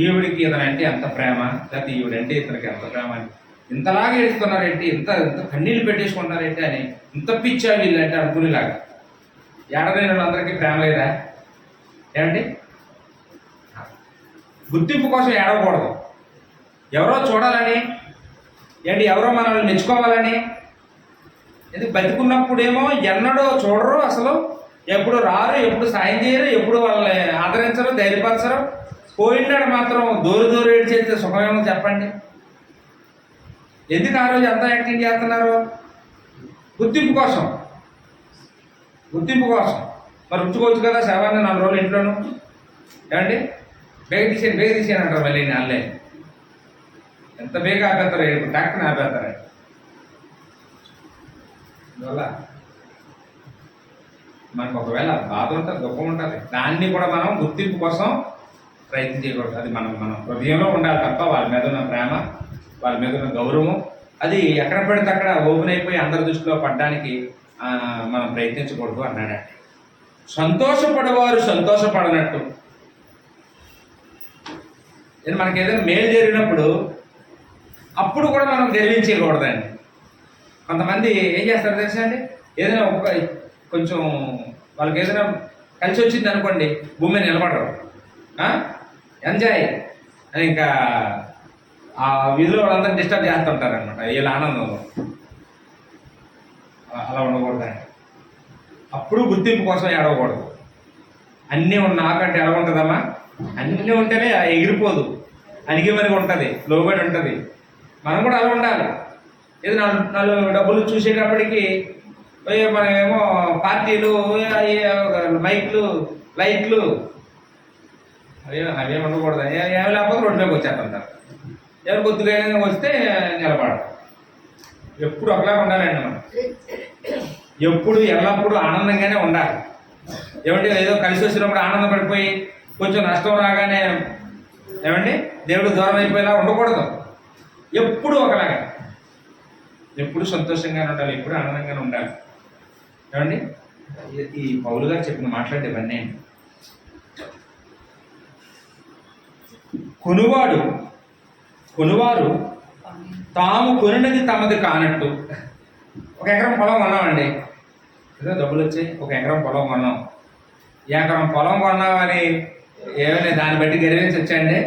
ఈవిడికి ఇతనంటే ఎంత ప్రేమ, లేకపోతే ఈవిడంటే ఇతనికి ఎంత ప్రేమ అని ఇంతలాగా ఏడుస్తున్నారేంటి, ఇంత కన్నీళ్ళు పెట్టేసుకుంటున్నారేంటి అని, ఇంత పిచ్చా వీళ్ళంటే అనుకునేలాగా. ఏడలేని వాళ్ళందరికీ ప్రేమ లేదా ఏమండి? గుర్తింపు కోసం ఏడవకూడదు. ఎవరో చూడాలని ఏంటి, ఎవరో మనల్ని మెచ్చుకోవాలని. ఎందుకు బతికున్నప్పుడేమో ఎన్నడో చూడరు, అసలు ఎప్పుడు రారు, ఎప్పుడు సాయం చేయరు, ఎప్పుడు వాళ్ళని ఆదరించరు, ధైర్యపరచరు. పోయినాడు మాత్రం దూరు ఏడ్చేస్తే సుఖమేమో చెప్పండి. ఎందుకు ఆ రోజు అంతా యాక్టింగ్ చేస్తున్నారు? గుర్తింపు కోసం. గుర్తింపు కోసం. మరి ఉంచుకోవచ్చు కదా శవాన్ని 4 రోజులు ఇంట్లోనూ. ఏమండి బేగ తీసేయని అంటారు మళ్ళీ నాళ్ళే. ఎంత బేగా ఆపేస్తారు, డాక్టర్ని ఆపేస్తారు. అందువల్ల మనకు ఒకవేళ బాధ ఉంటుంది, దుఃఖం ఉంటుంది, దాన్ని కూడా మనం గుర్తింపు కోసం ప్రయత్నం చేయకూడదు. అది మనం హృదయంలో ఉండాలి తప్ప వాళ్ళ మీద ఉన్న ప్రేమ, వాళ్ళ మీద ఉన్న గౌరవం అది ఎక్కడ పడితే అక్కడ ఓపెన్ అయిపోయి అందరి దృష్టిలో పడడానికి మనం ప్రయత్నించకూడదు అన్నాడు. సంతోషపడేవారు సంతోషపడనట్టు. మనకి ఏదైనా మేలు జరిగినప్పుడు అప్పుడు కూడా మనం గర్వించకూడదండి. కొంతమంది ఏం చేస్తారు తెలుసా అండి, ఏదైనా కొంచెం వాళ్ళకి ఏదైనా కలిసి వచ్చింది అనుకోండి, భూమి మీద నిలబడరు, ఎంజాయ్ అని ఇంకా ఆ వీధిలో వాళ్ళందరూ డిస్టర్బ్ చేస్తుంటారు అనమాట వీళ్ళ ఆనందంలో. అలా ఉండకూడదండి. అప్పుడు గుర్తింపు కోసం ఏడవకూడదు. అన్నీ నాకంటే ఎలా ఉంటుందమ్మా, అన్నీ ఉంటేనే ఎగిరిపోదు, అణిగిమరిగి ఉంటుంది, లోబడి ఉంటుంది. మనం కూడా అలా ఉండాలి. ఏదో 4 డబ్బులు చూసేటప్పటికి మనమేమో పార్టీలు, మైక్లు, లైట్లు అవేమి ఉండకూడదు. ఏమి లేకపోతే రోడ్డు మీదకి వచ్చేస్తుంటారు. ఎవరు కొద్దిగా వస్తే నిలబడరు. ఎప్పుడు ఒకలా ఉండాలండి మనం. ఎప్పుడు ఎల్లప్పుడూ ఆనందంగానే ఉండాలి. ఏమంటే ఏదో కలిసి వచ్చినప్పుడు ఆనందపడిపోయి కొంచెం నష్టం రాగానే ఏమండి దేవుడు దూరం అయిపోయేలా ఉండకూడదు. ఎప్పుడు ఒకలాగా, ఎప్పుడు సంతోషంగానే ఉండాలి, ఎప్పుడు ఆనందంగానే ఉండాలి. ఏమండి ఈ పౌలు గారు చెప్పిన మాట్లాడేవన్నీ కొనువారు తాము కొనినది తమది కానట్టు. 1 ఎకరం పొలం కొన్నామండి, ఏదో డబ్బులు వచ్చాయి, 1 ఎకరం పొలం కొన్నాం. ఎకరం పొలం కొన్నామని ఏమైనా దాన్ని బట్టి గర్వించి వచ్చాండి.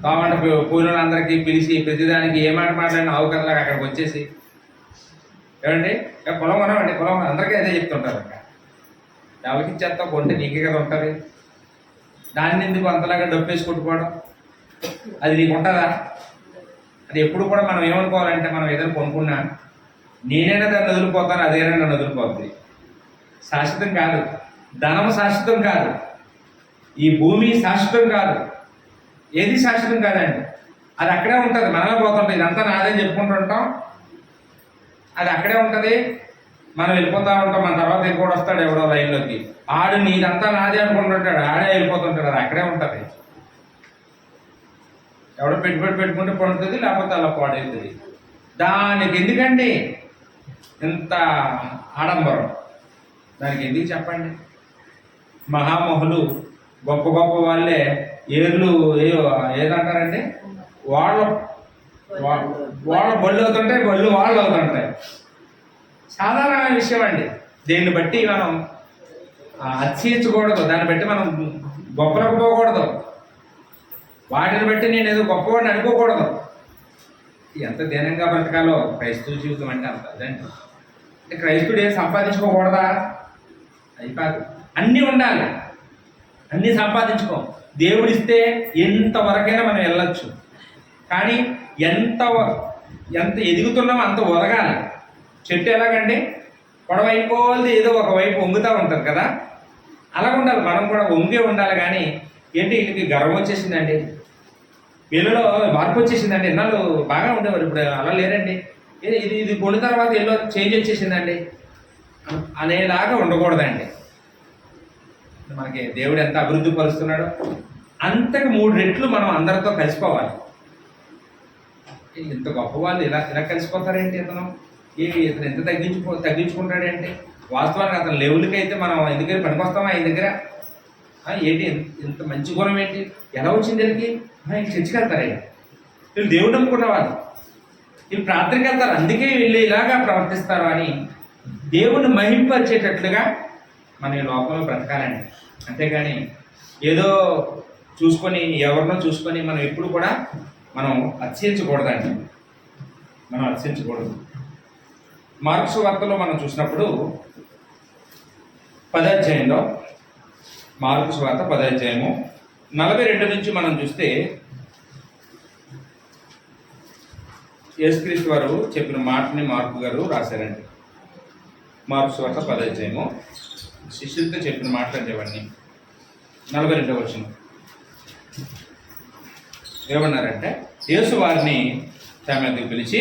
తోమంట పూలందరికీ పిలిచి ప్రతిదానికి ఏ మాట మాట్లాడిన అవకరలాగా అక్కడికి వచ్చేసి ఏమండి పొలం కొనమండి, పొలం అందరికీ అదే చెప్తుంటారు. అక్కడ ఎవరికి ఇచ్చేస్తావు, కొంటే నీకే కదా ఉంటుంది. దాన్ని ఎందుకు అంతలాగా డబ్బేసి కొట్టుకోవడం? అది నీకు ఉంటుందా? అది ఎప్పుడు కూడా మనం ఏమనుకోవాలంటే, మనం ఏదైనా కొనుక్కున్నా నేనైనా దాన్ని వదిలిపోతాను, అదేనా నన్ను వదిలిపోతుంది. శాశ్వతం కాదు, ధనం శాశ్వతం కాదు, ఈ భూమి శాశ్వతం కాదు, ఏది శాశ్వతం కాదండి. అది అక్కడే ఉంటుంది, మనమే పోతుంటాం. ఇదంతా నాదని చెప్పుకుంటుంటాం, అది అక్కడే ఉంటుంది. మనం వెళ్ళిపోతూ ఉంటాం. మన తర్వాత ఇంకోటి వస్తాడు ఎవడో లైన్లోకి, ఆడు నీదంతా నాదే అనుకుంటుంటాడు, ఆడే వెళ్ళిపోతుంటాడు. అది అక్కడే ఉంటుంది. ఎవడో పెట్టుకుంటే పండుతుంది, లేకపోతే అలా పాడవుతుంది. దానికి ఎందుకండి ఇంత ఆడంబరం? దానికి ఎందుకు చెప్పండి? మహామహులు గొప్ప గొప్ప వాళ్ళే ఏర్లు ఏదంటారండి, వాళ్ళ బళ్ళు అవుతుంటాయి, బళ్ళు వాళ్ళు అవుతుంటాయి. సాధారణమైన విషయం అండి. దీన్ని బట్టి మనం అతిశయించకూడదు, దాన్ని బట్టి మనం గొప్పలకు పోకూడదు, వాటిని బట్టి నేను ఏదో గొప్పవాడిని అనుకోకూడదు. ఎంత దీనంగా బ్రతకాలో క్రైస్తవ జీవితం అంటే అంత అదండి. అంటే క్రైస్తుడు ఏం సంపాదించుకోకూడదా? అయిపోదు, అన్నీ ఉండాలి, అన్నీ సంపాదించుకో. దేవుడిస్తే ఎంతవరకైనా మనం వెళ్ళొచ్చు, కానీ ఎంత ఎదుగుతున్నామో అంత ఒదగాలి. చెట్టు ఎలాగండి, పొడవైపోతే ఏదో ఒకవైపు వంగుతూ ఉంటుంది కదా, అలా ఉండాలి. మనం కూడా వంగే ఉండాలి. కానీ ఏంటి, వీళ్ళకి గర్వం వచ్చేసిందండి, వీళ్ళలో మార్పు వచ్చేసిందండి. ఎన్నాళ్ళు బాగా ఉండేవారు, ఇప్పుడు అలా లేరండి. ఇది కొన్న తర్వాత ఎల్లో చేంజ్ వచ్చేసిందండి అనేలాగా ఉండకూడదండి. మనకి దేవుడు ఎంత అభివృద్ధి పరుస్తున్నాడో అంతకు 3 రెట్లు మనం అందరితో కలిసిపోవాలి. ఇంత గొప్ప వాళ్ళు ఇలా కలిసిపోతారేంటి? ఇతను ఎంత తగ్గించుకుంటాడేంటి? వాస్తవానికి అతను లెవెల్కి అయితే మనం ఎందుకని పనికొస్తామా ఆయన దగ్గర? ఏంటి ఇంత మంచి గుణం ఏంటి, ఎలా వచ్చింది వీళ్ళకి? వీళ్ళు చర్చికి వెళ్తారు, వీళ్ళు దేవుడు నమ్ముకున్న వాళ్ళు, వీళ్ళు ప్రార్థనకి వెళ్తారు, అందుకే వీళ్ళు ఇలాగా ప్రవర్తిస్తారు అని దేవుణ్ణి మహింపరిచేటట్లుగా మన ఈ లోకంలో బ్రతకాలండి. అంతేగాని ఏదో చూసుకొని, ఎవరినో చూసుకొని మనం ఎప్పుడు కూడా మనం అతిశయించకూడదండి. మనం అతిశయించకూడదు. మార్కు సువార్తలో మనం చూసినప్పుడు 10వ అధ్యాయంలో, మార్కు సువార్త 10వ అధ్యాయము 42 నుంచి మనం చూస్తే యేసుక్రీస్తు వారు చెప్పిన మాటని మార్కు గారు రాశారండి. మార్కు సువార్త 10వ అధ్యాయము శిష్యులతో చెప్పిన మాటలు అంటే ఇవన్నీ. 42వ వచనం ఏమన్నారంటే, యేసు వారిని తమ మీదకి పిలిచి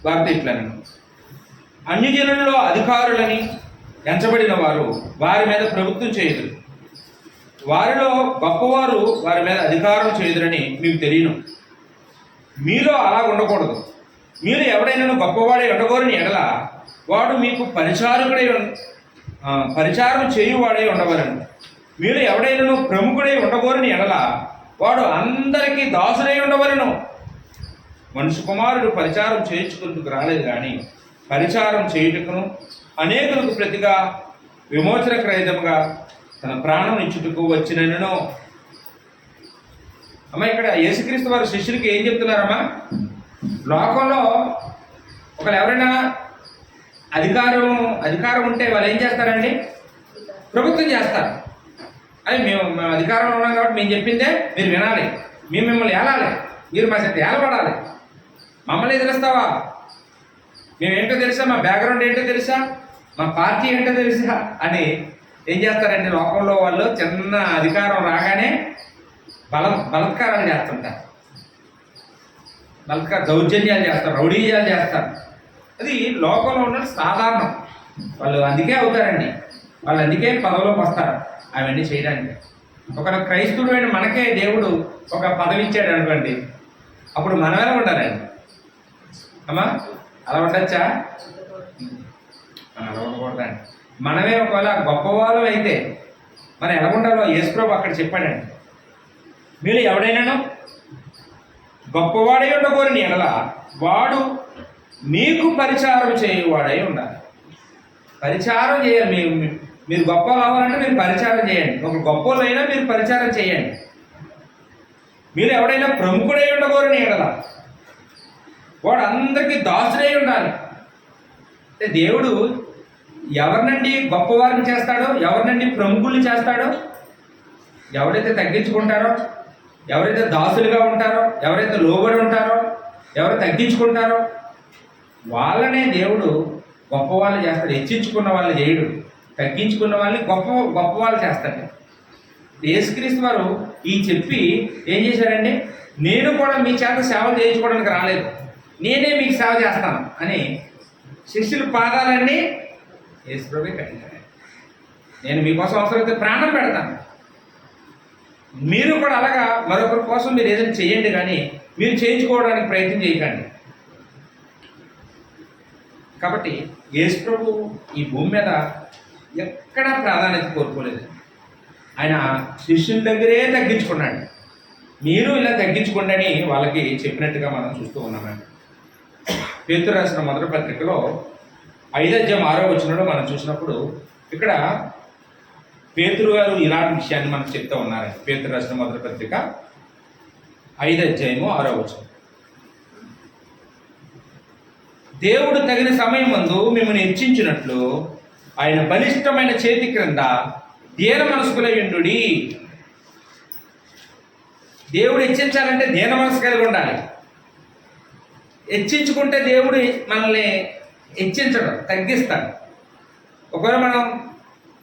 వారితో ఇట్లనను, అన్యజనులలో అధికారులని ఎంచబడిన వారు వారి మీద ప్రభుత్వం చేయదు, వారిలో గొప్పవారు వారి మీద అధికారం చేయదురని మీకు తెలియను. మీలో అలా ఉండకూడదు. మీరు ఎవడైనా గొప్పవాడే ఉండగోరని ఎడల వాడు మీకు పరిచారం చేయువాడై ఉండవలను. మీరు ఎవడైనా ప్రముఖుడై ఉండగోరని ఎడల వాడు అందరికీ దాసుడై ఉండవలను. మనుషు కుమారుడు పరిచారం చేయించుకుంటూ రాలేదు, కానీ పరిచారం చేయుటకును అనేకులకు ప్రతిగా విమోచన క్రయదముగా తన ప్రాణం ఇచ్చుటకు వచ్చినను. అమ్మ, ఇక్కడ యేసుక్రీస్తు వారి శిష్యులకి ఏం చెప్తున్నారమ్మా? లోకంలో ఒకరు ఎవరైనా అధికారం ఉంటే వాళ్ళు ఏం చేస్తారండి? ప్రభుత్వం చేస్తారు. అది మేము అధికారంలో ఉన్నాం కాబట్టి మేము చెప్పిందే మీరు వినాలి, మేము మిమ్మల్ని ఏలాలి, మీరు మా చేత ఏలబడాలి. మమ్మల్ని ఎదిరిస్తావా? మేమేంటో తెలుసా, మా బ్యాక్గ్రౌండ్ ఏంటో తెలుసా, మా పార్టీ ఏంటో తెలుసా అని ఏం చేస్తారండి? లోకంలో వాళ్ళు చిన్న అధికారం రాగానే బలత్కారాలు చేస్తుంటారు, దౌర్జన్యాలు చేస్తారు, రౌడీయాలు చేస్తారు. అది లోకంలో ఉన్న సాధారణం. వాళ్ళు అందుకే అవుతారండి, వాళ్ళు అందుకే పదవిలోకి వస్తారు అవన్నీ చేయడానికి. ఒక క్రైస్తవుడైన మనకే దేవుడు ఒక పదవి ఇచ్చాడు అనుకోండి, అప్పుడు మనం ఎలా ఉండాలండి? అమ్మా, అలా ఉండొచ్చా? అలా ఉండకూడదండి. మనమే ఒకవేళ గొప్పవాళ్ళు అయితే మనం ఎలా ఉండాలో యేసుప్రభు అక్కడ చెప్పాడండి. మీరు ఎవడైనాను గొప్పవాడై ఉండకూడని ఎడల వాడు మీకు పరిచారం చేయువాడై ఉండాలి. పరిచారం చేయాలి. మీరు గొప్ప వాళ్ళు అవ్వాలంటే మీరు పరిచారం చేయండి. ఒక గొప్ప వాళ్ళైనా మీరు పరిచారం చేయండి. మీరు ఎవడైనా ప్రముఖుడై ఉండకూడని ఎడల వాడు అందరికీ దాసుడై ఉండాలి. అంటే దేవుడు ఎవరినండి గొప్పవారిని చేస్తాడో, ఎవరినండి ప్రముఖుల్ని చేస్తాడో, ఎవరైతే తగ్గించుకుంటారో, ఎవరైతే దాసులుగా ఉంటారో, ఎవరైతే లోబడి ఉంటారో, ఎవరు తగ్గించుకుంటారో వాళ్ళనే దేవుడు గొప్పవాళ్ళు చేస్తాడు. హెచ్చించుకున్న వాళ్ళు చేయడు, తగ్గించుకున్న వాళ్ళని గొప్పవాళ్ళు చేస్తాడు. యేసుక్రీస్తు వారు ఈ చెప్పి ఏం చేశారండి, నేను కూడా మీ చేత సేవ చేయించుకోవడానికి రాలేదు, నేనే మీకు సేవ చేస్తాను అని శిష్యుల పాదాలన్నీ యేసుప్రభువే కట్టించారు. నేను మీకోసం అవసరమైతే ప్రాణం పెడతాను, మీరు కూడా అలాగా మరొకరి కోసం మీరు ఏదైనా చేయండి, కానీ మీరు చేయించుకోవడానికి ప్రయత్నం చేయకండి. కాబట్టి యేసుప్రభు ఈ భూమి మీద ఎక్కడా ప్రాధాన్యత కోరుకోలేదు. ఆయన శిష్యుల దగ్గరే తగ్గించుకున్నాడు. మీరు ఇలా తగ్గించుకోండి అని వాళ్ళకి చెప్పినట్టుగా మనం చూస్తూ ఉన్నామండి. పేతురు రాసిన మొదటి పత్రికలో 5:6 మనం చూసినప్పుడు ఇక్కడ పేతురు గారు ఇలాంటి విషయాన్ని మనకు చెప్తూ ఉన్నారండి. పేతురు రాసిన మొదటి పత్రిక 5:6 దేవుడు తగిన సమయం ముందు మిమ్మల్ని హెచ్చించినట్లు ఆయన బలిష్టమైన చేతి క్రింద దీన మనస్కులై ఉండుడి. దేవుడు హెచ్చించాలంటే దీన మనసు కలిగి ఉండాలి. హెచ్చించుకుంటే దేవుడు మనల్ని హెచ్చించడం, తగ్గిస్తాడు. ఒకవేళ మనం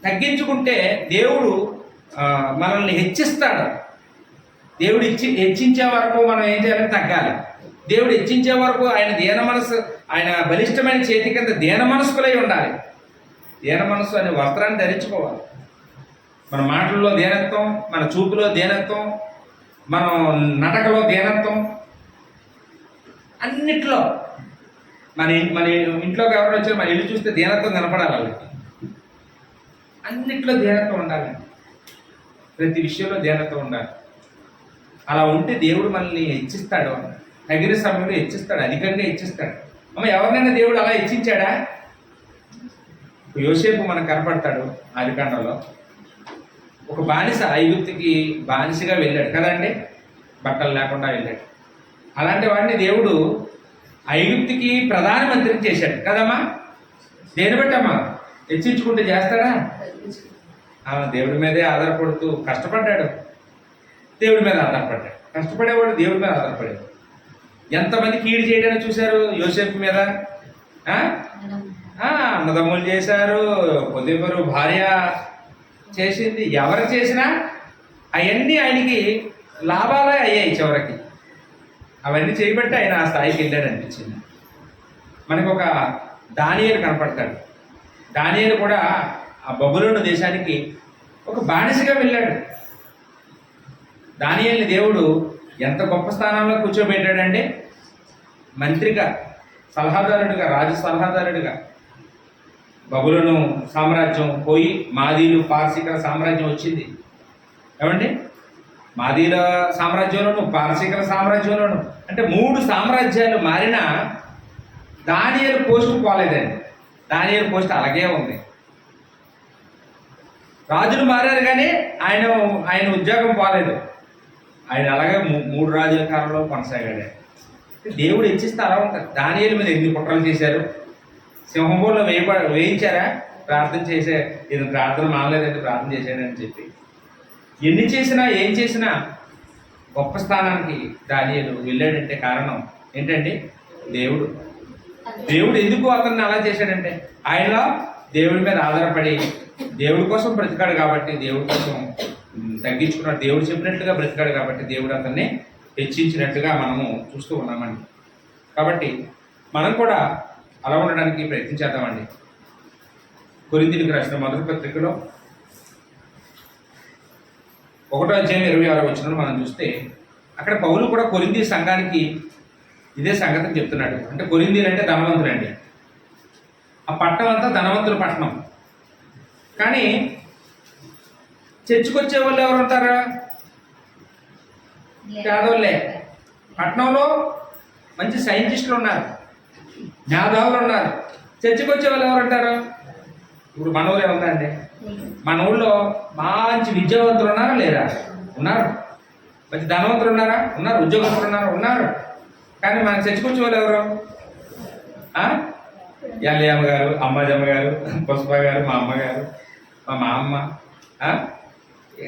తగ్గించుకుంటే దేవుడు మనల్ని హెచ్చిస్తాడు. దేవుడు హెచ్చించే వరకు మనం ఏం చేయాలి, తగ్గాలి. దేవుడు హెచ్చించే వరకు ఆయన దీన మనసు, ఆయన బలిష్టమైన చేతి కింద దీన మనస్కులై ఉండాలి. దీన మనసు అనే వస్త్రాన్ని ధరించుకోవాలి. మన మాటల్లో దీనత్వం, మన చూపులో దీనత్వం, మనం నటకలో దీనత్వం, అన్నిట్లో మన ఇంట్లోకి ఎవరు వచ్చారు, మన ఇల్లు చూస్తే దీనత్వం కనపడాలి వాళ్ళకి. అన్నిట్లో దీనత్వం ఉండాలి. ప్రతి విషయంలో దీనత్వం ఉండాలి. అలా ఉంటే దేవుడు మనల్ని హెచ్చిస్తాడు. తగిన సమయంలో హెచ్చిస్తాడు, అధికంగా హెచ్చిస్తాడు. అమ్మ, ఎవరినైనా దేవుడు అలా హెచ్చించాడా? యోసేపు మనకు కనపడతాడు ఆదికాండంలో. ఒక బానిస ఐగుప్తుకి బానిసగా వెళ్ళాడు కదండి, బట్టలు లేకుండా వెళ్ళాడు. అలాంటి వాడిని దేవుడు ఐగుప్తుకి ప్రధానమంత్రిని చేశాడు కదమ్మా. దేని బట్టి అమ్మా? హెచ్చించుకుంటే చేస్తాడా? దేవుడి మీదే ఆధారపడుతూ కష్టపడ్డాడు. దేవుడి మీద ఆధారపడ్డాడు. కష్టపడేవాడు దేవుడి మీద ఆధారపడాడు. ఎంతమంది కీడు చేయడానికి చూశారు యోసేపు మీద. అన్నదమ్ములు చేశారు, పొదిపరు భార్య చేసింది, ఎవరు చేసినా అవన్నీ ఆయనకి లాభాలే అయ్యాయి చివరికి. అవన్నీ చేయబట్టి ఆయన ఆ స్థాయికి వెళ్ళాడు అనిపించింది. మనకు ఒక దానియేలు కనపడతాడు. దానియేలు కూడా ఆ బబులోను దేశానికి ఒక బానిసగా వెళ్ళాడు. దానియేలుని దేవుడు ఎంత గొప్ప స్థానంలో కూర్చోబెట్టాడంటే, మంత్రిగా, సలహాదారుడిగా, రాజు సలహాదారుడిగా. బబులోను సామ్రాజ్యం పోయి మాదీలు పారసీకుల సామ్రాజ్యం వచ్చింది. ఏమండి, మాదీల సామ్రాజ్యంలోను పారసీకుల సామ్రాజ్యంలోను అంటే 3 సామ్రాజ్యాలు మారినా దానియేలు పోస్టు పోలేదండి. దానియేలు పోస్ట్ అలాగే ఉంది. రాజులు మారారు కానీ ఆయన ఉద్యోగం పోలేదు. ఆయన అలాగే 3 రాజుల కాలంలో కొనసాగాడు. దేవుడు హెచ్చిస్తే అలా ఉంటుంది. దానియేలు మీద ఎన్ని కుట్రలు చేశారు. సింహంబోలో వేయించారా? ప్రార్థన చేసే, ఇది ప్రార్థన మానలేదంటే ప్రార్థన చేశాడని చెప్పి ఎన్ని చేసినా ఏం చేసినా గొప్ప స్థానానికి దానియేలు వెళ్ళాడంటే కారణం ఏంటండి? దేవుడు ఎందుకు అతన్ని అలా చేశాడంటే, ఆయనలో దేవుడి మీద ఆధారపడి దేవుడి కోసం బ్రతికాడు కాబట్టి, దేవుడి కోసం తగ్గించుకున్నాడు, దేవుడు చెప్పినట్లుగా బ్రతికాడు కాబట్టి దేవుడు అతన్ని హెచ్చించినట్టుగా మనము చూస్తూ ఉన్నామండి. కాబట్టి మనం కూడా అలా ఉండడానికి ప్రయత్నించేద్దామండి. కొరింథీయులకు రాసిన మొదటి పత్రికలో 1:26 మనం చూస్తే అక్కడ పౌలు కూడా కొరింథీ సంఘానికి ఇదే సంగతిని చెప్తున్నాడు. అంటే కొరింథీలు అంటే ధనవంతులండి. ఆ పట్టణం అంతా ధనవంతుల పట్టణం. కానీ చర్చికొచ్చే వాళ్ళు ఎవరు ఉంటారా? పేదోళ్ళే. పట్టణంలో మంచి సైంటిస్టులు ఉన్నారు, మేధావులు ఉన్నారు. చర్చికి వచ్చే వాళ్ళు ఎవరు ఉంటారు? ఇప్పుడు మన ఊరే ఉందా అండి? మన ఊళ్ళో మంచి విద్యావంతులు ఉన్నారా లేరా? ఉన్నారు. మంచి ధనవంతులు ఉన్నారా? ఉన్నారు. ఉద్యోగస్తులు ఉన్నారా? ఉన్నారు. కానీ మనకు చచ్చికొచ్చే వాళ్ళు ఎవరు? ఎల్లయ్యమ్మ గారు, అమ్మాజమ్మ గారు, పుష్ప గారు, మా అమ్మగారు, మా అమ్మ.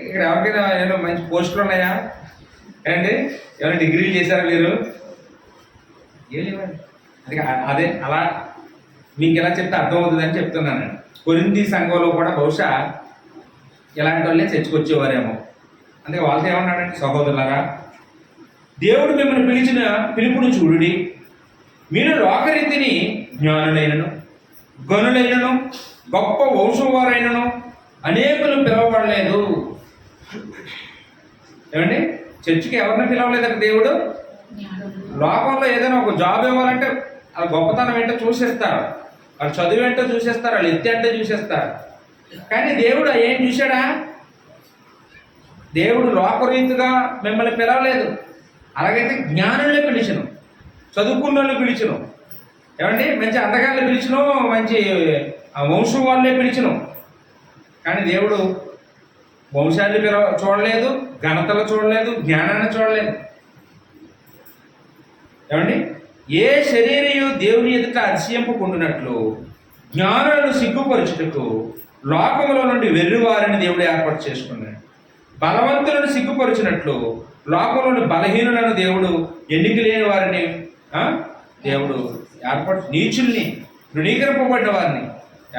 ఇక్కడ ఎవరికైనా ఏమైనా మంచి పోస్టులు ఉన్నాయా ఏంటి? ఏమైనా డిగ్రీలు చేశారా మీరు? ఏం లేవండి. అదే అలా మీకు ఎలా చెప్తే అర్థమవుతుందని చెప్తున్నానండి. కొరింథీ సంఘంలో కూడా బహుశా ఇలాంటి వాళ్ళే చర్చకొచ్చేవారేమో. అందుకే వాళ్ళతో ఏమన్నాడంటే, సహోదరులారా, దేవుడు మిమ్మల్ని పిలిచిన పిలుపును చూడుడి. మీరు లోకరీతిని జ్ఞానులైనను, గనులైనను, గొప్ప వంశం వారైనను అనేకులు పిలవబడలేదు. ఏమండి? చర్చికి ఎవరిని పిలవలేదంటే దేవుడు లోకంలో ఏదైనా ఒక జాబ్ ఇవ్వాలంటే వాళ్ళ గొప్పతనం ఏంటో చూసేస్తారు, వాళ్ళు చదువు ఏంటో చూసేస్తారు, వాళ్ళు ఎత్తి అంటే చూసేస్తారు. కానీ దేవుడు ఏం చూశాడా? దేవుడు లోకరీతిగా మిమ్మల్ని పిలవలేదు. అలాగైతే జ్ఞానులే పిలిచను, చదువుకున్న వాళ్ళు పిలిచను, ఏమండి మంచి అందగాళ్ళు పిలిచను, మంచి వంశం వాళ్ళే పిలిచను. కానీ దేవుడు వంశాన్ని చూడలేదు, ఘనతలు చూడలేదు, జ్ఞానాన్ని చూడలేదు. ఏమండి? ఏ శరీరయు దేవుని ఎదుట అతిశయింపకుండునట్లు జ్ఞానులను సిగ్గుపరచుటకు లోకములో నుండి వెర్రివారిని దేవుడు ఏర్పాటు చేసుకున్నాడు. బలవంతులను సిగ్గుపరిచినట్లు లోకంలోని బలహీనులను దేవుడు, ఎన్నిక లేని వారిని దేవుడు ఏర్పాటు, నీచుల్ని, తృణీకరింపబడిన వారిని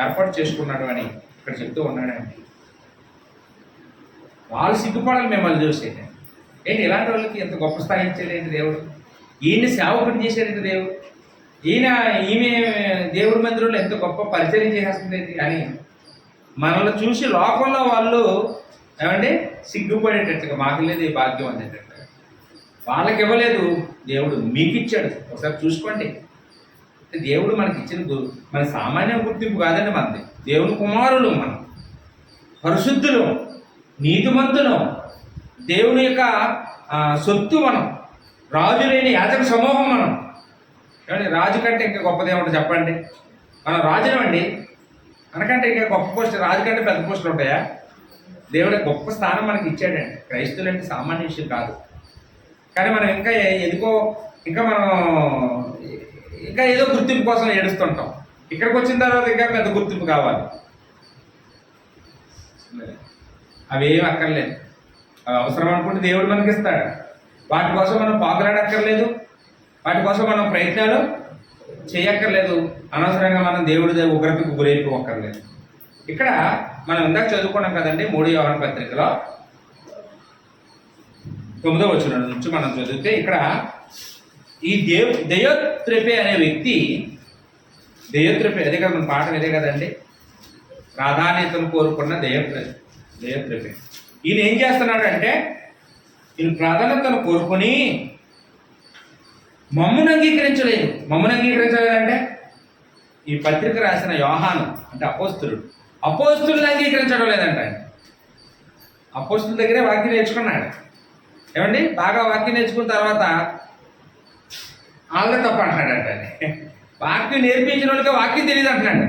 ఏర్పాటు చేసుకున్నాడు అని ఇక్కడ చెప్తూ ఉన్నాడండి. వాళ్ళు సిగ్గుపడాలి మిమ్మల్ని చూసి. ఏంటి ఇలాంటి వాళ్ళకి ఎంత గొప్ప స్థాయి ఇచ్చాడేంటి దేవుడు? ఈయన్ని సేవకుని చేశాడంటే దేవుడు, ఈమె దేవుడి మందిరంలో ఎంత గొప్ప పరిచయం చేసేస్తుంది అని మనల్ని చూసి లోకంలో వాళ్ళు ఏమండి సిగ్గుపడేటట్టుగా, మాకు లేదు ఈ భాగ్యం అనేటట్టుగా. వాళ్ళకి ఇవ్వలేదు దేవుడు, మీకు ఇచ్చాడు. ఒకసారి చూసుకోండి. దేవుడు మనకి ఇచ్చిన మన సామాన్య గుర్తింపు కాదండి మనది. దేవుని కుమారులు మనం, పరిశుద్ధులు, నీతిమంతులు, దేవుని యొక్క సొత్తు మనం, రాజు లేని యాజక సమూహం మనం. ఏమండి? రాజు కంటే ఇంకా గొప్పదేమంటే చెప్పండి? మనం రాజునమండి. మనకంటే ఇంకా గొప్ప పోస్టులు, రాజు కంటే పెద్ద పోస్టులు ఉంటాయా? దేవుడు గొప్ప స్థానం మనకి ఇచ్చాడండి. క్రైస్తువులు అంటే సామాన్య విషయం కాదు. కానీ మనం ఇంకా ఎందుకో ఇంకా ఏదో గుర్తింపు కోసం ఏడుస్తుంటాం. ఇక్కడికి వచ్చిన తర్వాత ఇంకా పెద్ద గుర్తింపు కావాలి. అవేం అక్కర్లేదు. అవి అవసరం అనుకుంటే దేవుడు మనకి ఇస్తాడు. వాటి కోసం మనం పాకులాడక్కర్లేదు, వాటి కోసం మనం ప్రయత్నాలు చేయక్కర్లేదు. అనవసరంగా మనం దేవుడి ఉగ్రతకు గురైపోక్కర్లేదు. ఇక్కడ మనం ఇందాక చదువుకున్నాం కదండి, 3వ యోహాను పత్రికలో 9వ వచనం నుంచి మనం చదివితే, ఇక్కడ ఈ దయోత్రెపే అనే వ్యక్తి, దయోత్రెపే అదే కదా మన పాఠం ఇదే కదండి, ప్రాధాన్యతను కోరుకున్న దయోత్రెపే. ఈయన ఏం చేస్తున్నాడంటే, ఈయన ప్రాధాన్యతను కోరుకొని మమ్మల్ని అంగీకరించలేదంటే ఈ పత్రిక రాసిన యోహాను అంటే అపోస్తులను అంగీకరించడం లేదంట. ఆయన అపోస్తుల దగ్గరే వాక్యం నేర్చుకున్నాడు. ఏమండి? బాగా వాక్యం నేర్చుకున్న తర్వాత వాళ్ళే తప్ప అంటున్నాడంట. వాక్యం నేర్పించిన వాళ్ళకి వాక్యం తెలియదు అంటున్నాడు.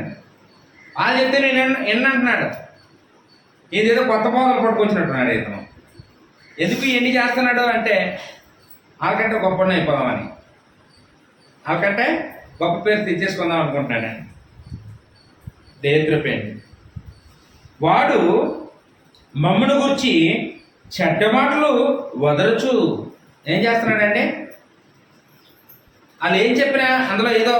వాళ్ళు చెప్తే నేను ఎన్నంటున్నాడు. ఇదేదో కొత్త బోధలు పట్టుకొచ్చినట్టున్నాడు ఇతను. ఎందుకు ఎన్ని చేస్తున్నాడు అంటే, వాళ్ళకంటే గొప్ప అయిపోదామని, వాళ్ళకంటే గొప్ప పేరు తెచ్చేసుకుందాం అనుకుంటున్నాడండి. దయత్రపేండి వాడు మమ్మను గురించి చెడ్డ మాటలు వదలచు ఏం చేస్తున్నాడంటే, వాళ్ళు ఏం చెప్పినా అందులో ఏదో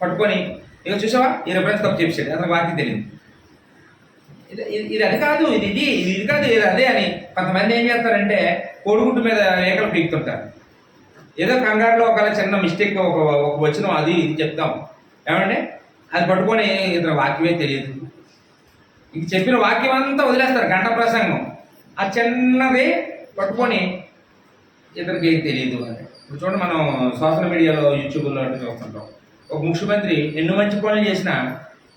పట్టుకొని, ఏదో చూసావా ఈ రెఫరెన్స్ తప్పు చెప్పాడు, అతను వాక్యం తెలియదు, ఇది అది కాదు, ఇది కాదు, ఇది అదే అని. కొంతమంది ఏం చేస్తారంటే కోడిగుడ్డు మీద ఏకలు పీకుతుంటారు. ఏదో కంగారులో ఒక చిన్న మిస్టేక్ ఒక వచ్చిన అది ఇది చెప్తాం, ఏమంటే అది పట్టుకొని ఇతను వాక్యమే తెలియదు, ఇంక చెప్పిన వాక్యం అంతా వదిలేస్తారు. గంట ప్రసంగం ఆ చిన్నది పట్టుకొని ఇతనికి ఏం తెలియదు అని. ఇప్పుడు చూడండి, మనం సోషల్ మీడియాలో, యూట్యూబ్లో చూస్తుంటాం. ఒక ముఖ్యమంత్రి ఎన్ని మంచి పనులు చేసినా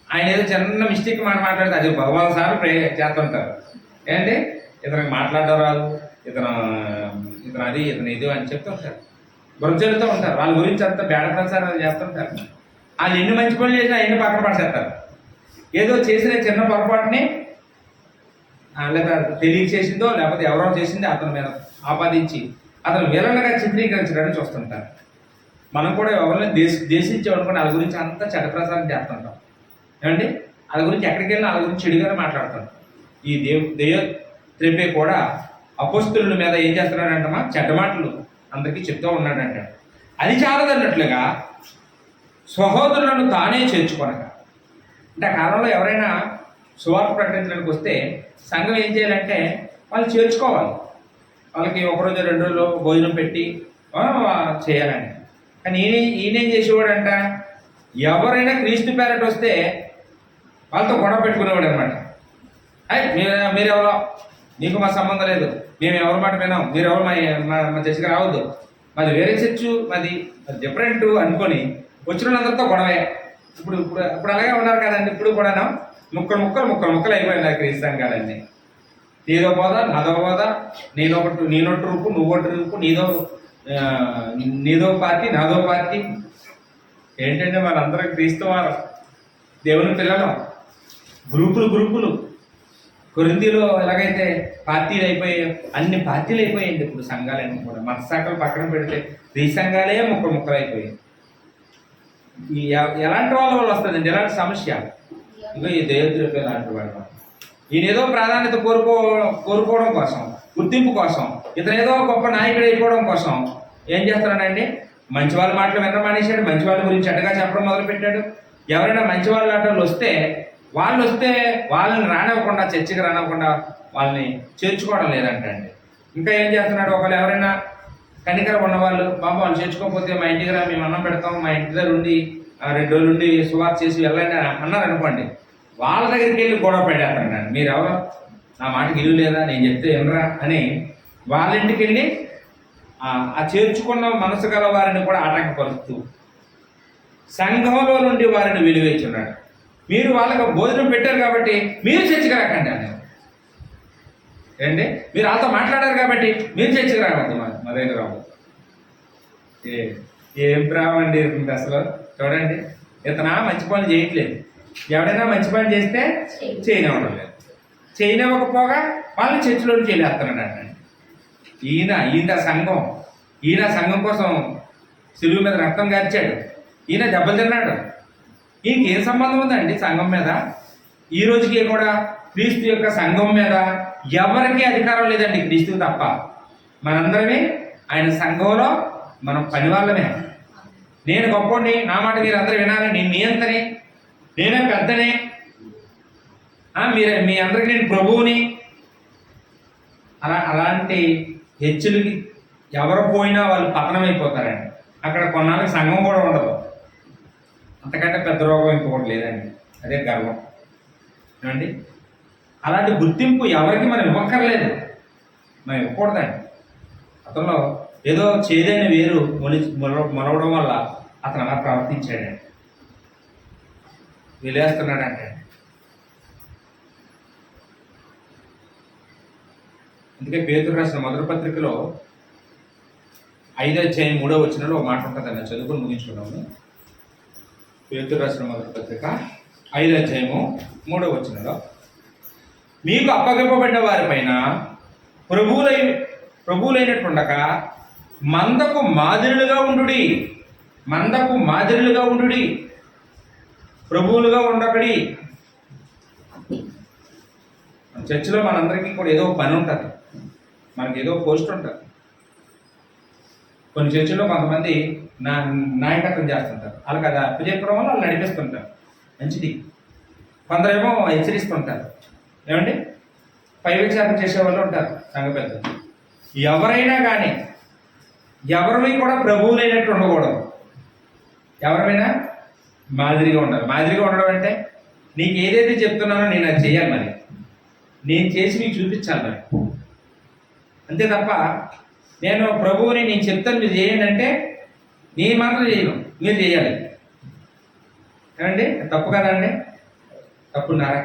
ఆయన ఏదో చిన్న మిస్టేక్ మాట్లాడితే అది భగవాన్ సార్లు చేస్తుంటారు. ఏంటంటే ఇతనికి మాట్లాడడం రాదు, ఇతను అది ఇతను ఇది అని చెప్తుంటారు, బురజలుతూ ఉంటారు. వాళ్ళ గురించి అంతా బేడ ప్రచారం చేస్తుంటారు. వాళ్ళు ఎన్ని మంచి పనులు చేసినా ఎన్ని పక్కన పడిచేస్తారు. ఏదో చేసిన చిన్న పొరపాటుని లేదా తెలియచేసిందో లేకపోతే ఎవరో చేసింది అతని మీద ఆపాదించి అతను విలన్గా చిత్రీకరించడానికి చూస్తుంటారు. మనం కూడా ఎవరిని దేశించామనుకోండి వాళ్ళ గురించి అంతా చెడ్డ ప్రచారం చేస్తుంటాం. ఏమండి, వాళ్ళ గురించి ఎక్కడికి వెళ్ళినా వాళ్ళ గురించి చెడుగానే మాట్లాడుతాం. ఈ త్రెప్పే కూడా అపోస్తుల మీద ఏం చేస్తున్నాడంటమా, చెడ్డ మాటలు అందరికీ చెప్తూ ఉన్నాడంట. అది చాలదన్నట్లుగా సహోదరులను తానే చేర్చుకోనక, అంటే ఆ కాలంలో ఎవరైనా సువార్త ప్రకటించడానికి వస్తే సంఘం ఏం చేయాలంటే వాళ్ళు చేర్చుకోవాలి. వాళ్ళకి ఒకరోజు 2 రోజులు భోజనం పెట్టి చేయాలని. కానీ ఈయనేం చేసేవాడంట, ఎవరైనా క్రీస్తు పేరట వస్తే వాళ్ళతో గొడవ పెట్టుకునేవాడు అనమాట. మీరెవరో, నీకు మా సంబంధం లేదు, మేము ఎవరి మాట వినాం, మీరెవరు మా చర్చికి రావద్దు, మాది వేరే చర్చు, మాది డిఫరెంట్ అనుకొని వచ్చిన వాళ్ళందరితో గొడవే. ఇప్పుడు ఇప్పుడు ఇప్పుడు అలాగే ఉన్నారు కదండి. ఇప్పుడు కూడాను ముక్కలు అయిపోయింది క్రీస్తు సంఘాలన్నీ. నీదో పోద నాదో పోద, నేనొకటి రూపు నువ్వొకటి రూపు, నీదో పార్టీ నాదో పార్టీ. ఏంటంటే వాళ్ళందరూ క్రీస్తు వారు, దేవుని పిల్లలు, గ్రూపులు. కొరింథీలో ఎలాగైతే పార్టీలు అయిపోయాయి, అన్ని పార్టీలు అయిపోయాయండి ఇప్పుడు సంఘాలన్నీ కూడా. మత శాఖలు పక్కన పెడితే క్రీస్తు సంఘాలే ముక్కలు అయిపోయాయి. ఎలాంటి వాళ్ళ వస్తుందండి ఎలాంటి సమస్య? ఇగో ఈ దేవద్రవ్య లాంటి వాడు ఈయన ఏదో ప్రాధాన్యత కోరుకోవడం కోసం, గుర్తింపు కోసం, ఇతను ఏదో గొప్ప నాయకుడు అయిపోవడం కోసం ఏం చేస్తున్నాడండి, మంచి వాళ్ళ మాటలు వినడం మానేశాడు, మంచి వాళ్ళ గురించి అడ్డగా చెప్పడం మొదలుపెట్టాడు. ఎవరైనా మంచి వాళ్ళ ఆటలు వస్తే వాళ్ళని రానివ్వకుండా, చర్చికి రానివ్వకుండా వాళ్ళని చేర్చుకోవడం లేదంటండి. ఇంకా ఏం చేస్తున్నాడు, ఒకళ్ళు ఎవరైనా కనికరం ఉన్నవాళ్ళు, బాబు వాళ్ళు చేర్చుకోకపోతే మా ఇంటికి రా, మేము అన్నం పెడతాం, మా ఇంటి దగ్గర ఉండి 2 రోజులు ఉండి సువార్త చేసి వెళ్ళండి అన్నారు అనుకోండి, వాళ్ళ దగ్గరికి వెళ్ళి గొడవ పెడేస్తానండి. మీరెవరో, నా మాటకి ఇల్లు లేదా, నేను చెప్తే వినరా అని వాళ్ళ ఇంటికి వెళ్ళి ఆ చేర్చుకున్న మనసు గల వారిని కూడా ఆటంకపరుస్తూ సంఘంలో నుండి వారిని వెలివేస్తున్నాడు. మీరు వాళ్ళకి భోజనం పెట్టారు కాబట్టి మీరు చర్చికి రాకండి అని. ఏంటి, మీరు వాళ్ళతో మాట్లాడారు కాబట్టి మీరు చర్చికి రావద్దు, మా దగ్గర రావద్దు. ఏం ప్రావండి అసలు. చూడండి, ఇతను మంచి పనులు చేయట్లేదు, ఎవడైనా మంచి పని చేస్తే చేయనివ్వడం లేదు, చేయనివ్వకపోగా వాళ్ళని చర్చిలోకి వెళ్ళేస్తున్నాడు అండి. ఈయన సంఘం కోసం సిలువ మీద రక్తం గార్చాడు, ఈయన దెబ్బలు తిన్నాడు. ఈయనకి ఏం సంబంధం ఉందండి సంఘం మీద? ఈ రోజుకి కూడా క్రీస్తు యొక్క సంఘం మీద ఎవరికీ అధికారం లేదండి, క్రీస్తుకు తప్ప. మనందరమే ఆయన సంఘంలో మనం పని వాళ్ళమే. నేను గొప్పని, నా మాట మీరు అందరూ వినాలి, నేను మీ అంతనే, నేనే పెద్దనే, మీ అందరికి నేను ప్రభువుని. అలాంటి హెచ్చులకి ఎవరు పోయినా వాళ్ళు పతనమైపోతారండి. అక్కడ కొన్నాళ్ళకి సంఘం కూడా ఉండదు. అంతకంటే పెద్ద రోగం ఇంకొకటి లేదండి, అదే గర్వం. ఏమండి, అలాంటి గుర్తింపు ఎవరికి మనం ఇవ్వక్కర్లేదు, మనం ఇవ్వకూడదండి. అతనిలో ఏదో చేదైన వేరు మొలవడం వల్ల అతను అలా ప్రవర్తించాడండి, వెలేస్తున్నాడంటే. అందుకే పేతురు రాసిన మొదటి పత్రికలో 5వ అధ్యాయం 3వ వచనంలో ఒక మాట ఉంటుందండి, చదువుకొని ముగించుకున్నాము. పేతురు రాసిన మొదటి పత్రిక 5వ అధ్యాయము 3వ వచనంలో, మీకు అప్పగింపబడిన వారిపైన ప్రభువులైనట్టుండక మందకు మాదిరిలుగా ఉండుడి, ప్రభువులుగా ఉండకడి. చర్చిలో మనందరికీ కూడా ఏదో పని ఉంటుంది, మనకి ఏదో పోస్ట్ ఉంటుంది. కొన్ని చర్చిలో కొంతమంది నాయకత్వం చేస్తుంటారు, వాళ్ళకి అది అప్పచెప్పడం వల్ల వాళ్ళు నడిపిస్తుంటారు, మంచిది. కొందరేమో హెచ్చరిస్తుంటారు. ఏమండి, పై విచారణ చేసే వాళ్ళు ఉంటారు సంఘ పెద్దలు. ఎవరైనా కానీ ఎవరిని కూడా ప్రభువులైనట్టు ఉండకూడదు, ఎవరైనా మాదిరిగా ఉండాలి. మాదిరిగా ఉండడం అంటే నీకు ఏదైతే చెప్తున్నానో నేను అది చేయాలి, మరి నేను చేసి మీకు చూపించాలి మరి, అంతే తప్ప నేను ప్రభువుని నేను చెప్తాను మీరు చేయండి అంటే నేను మాత్రం చేయను, మీరు చేయాలి. ఏమండి, తప్పు కదండి? తప్పున్నారా?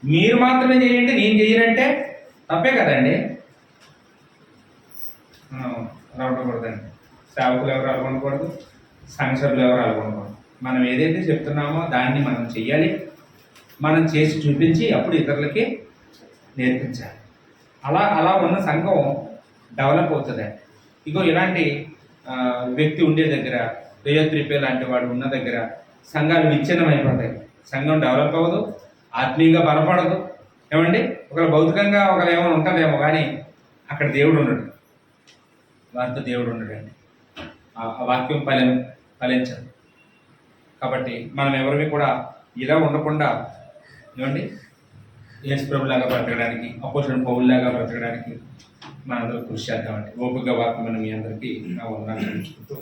మీరు మాత్రమే చేయండి, నేను చేయనంటే తప్పే కదండి. అలా ఉండకూడదండి. సేవకులు ఎవరు అలగొనకూడదు, సంఘ సభ్యులు ఎవరు అలగొనకూడదు. మనం ఏదైతే చెప్తున్నామో దాన్ని మనం చెయ్యాలి. మనం చేసి చూపించి అప్పుడు ఇతరులకి నేర్పించాలి. అలా అలా ఉన్న సంఘం డెవలప్ అవుతుంది. ఇగో ఇలాంటి వ్యక్తి ఉండే దగ్గర, రేయోత్రిపే లాంటి వాడు ఉన్న దగ్గర సంఘాలు విచ్ఛిన్నమైపోతాయి. సంఘం డెవలప్ అవ్వదు, ఆత్మీయంగా బలపడదు. ఏమండి, ఒకవేళ భౌతికంగా ఒకరు ఏమైనా ఉంటుందేమో, కానీ అక్కడ దేవుడు ఉండడు, వారితో దేవుడు ఉండడండి. ఆ వాక్యం ఫలించదు. కాబట్టి మనం ఎవరిని కూడా ఇలా ఉండకుండా ఏమండి యేసుప్రభులాగా బ్రతకడానికి, అపోస్తలుడైన పౌలులాగా బ్రతకడానికి మనందరూ కృషి చేద్దామండి. ఓపికగా వాక్యం మీ అందరికీ నా వందనాలు తెలుసుకుంటూ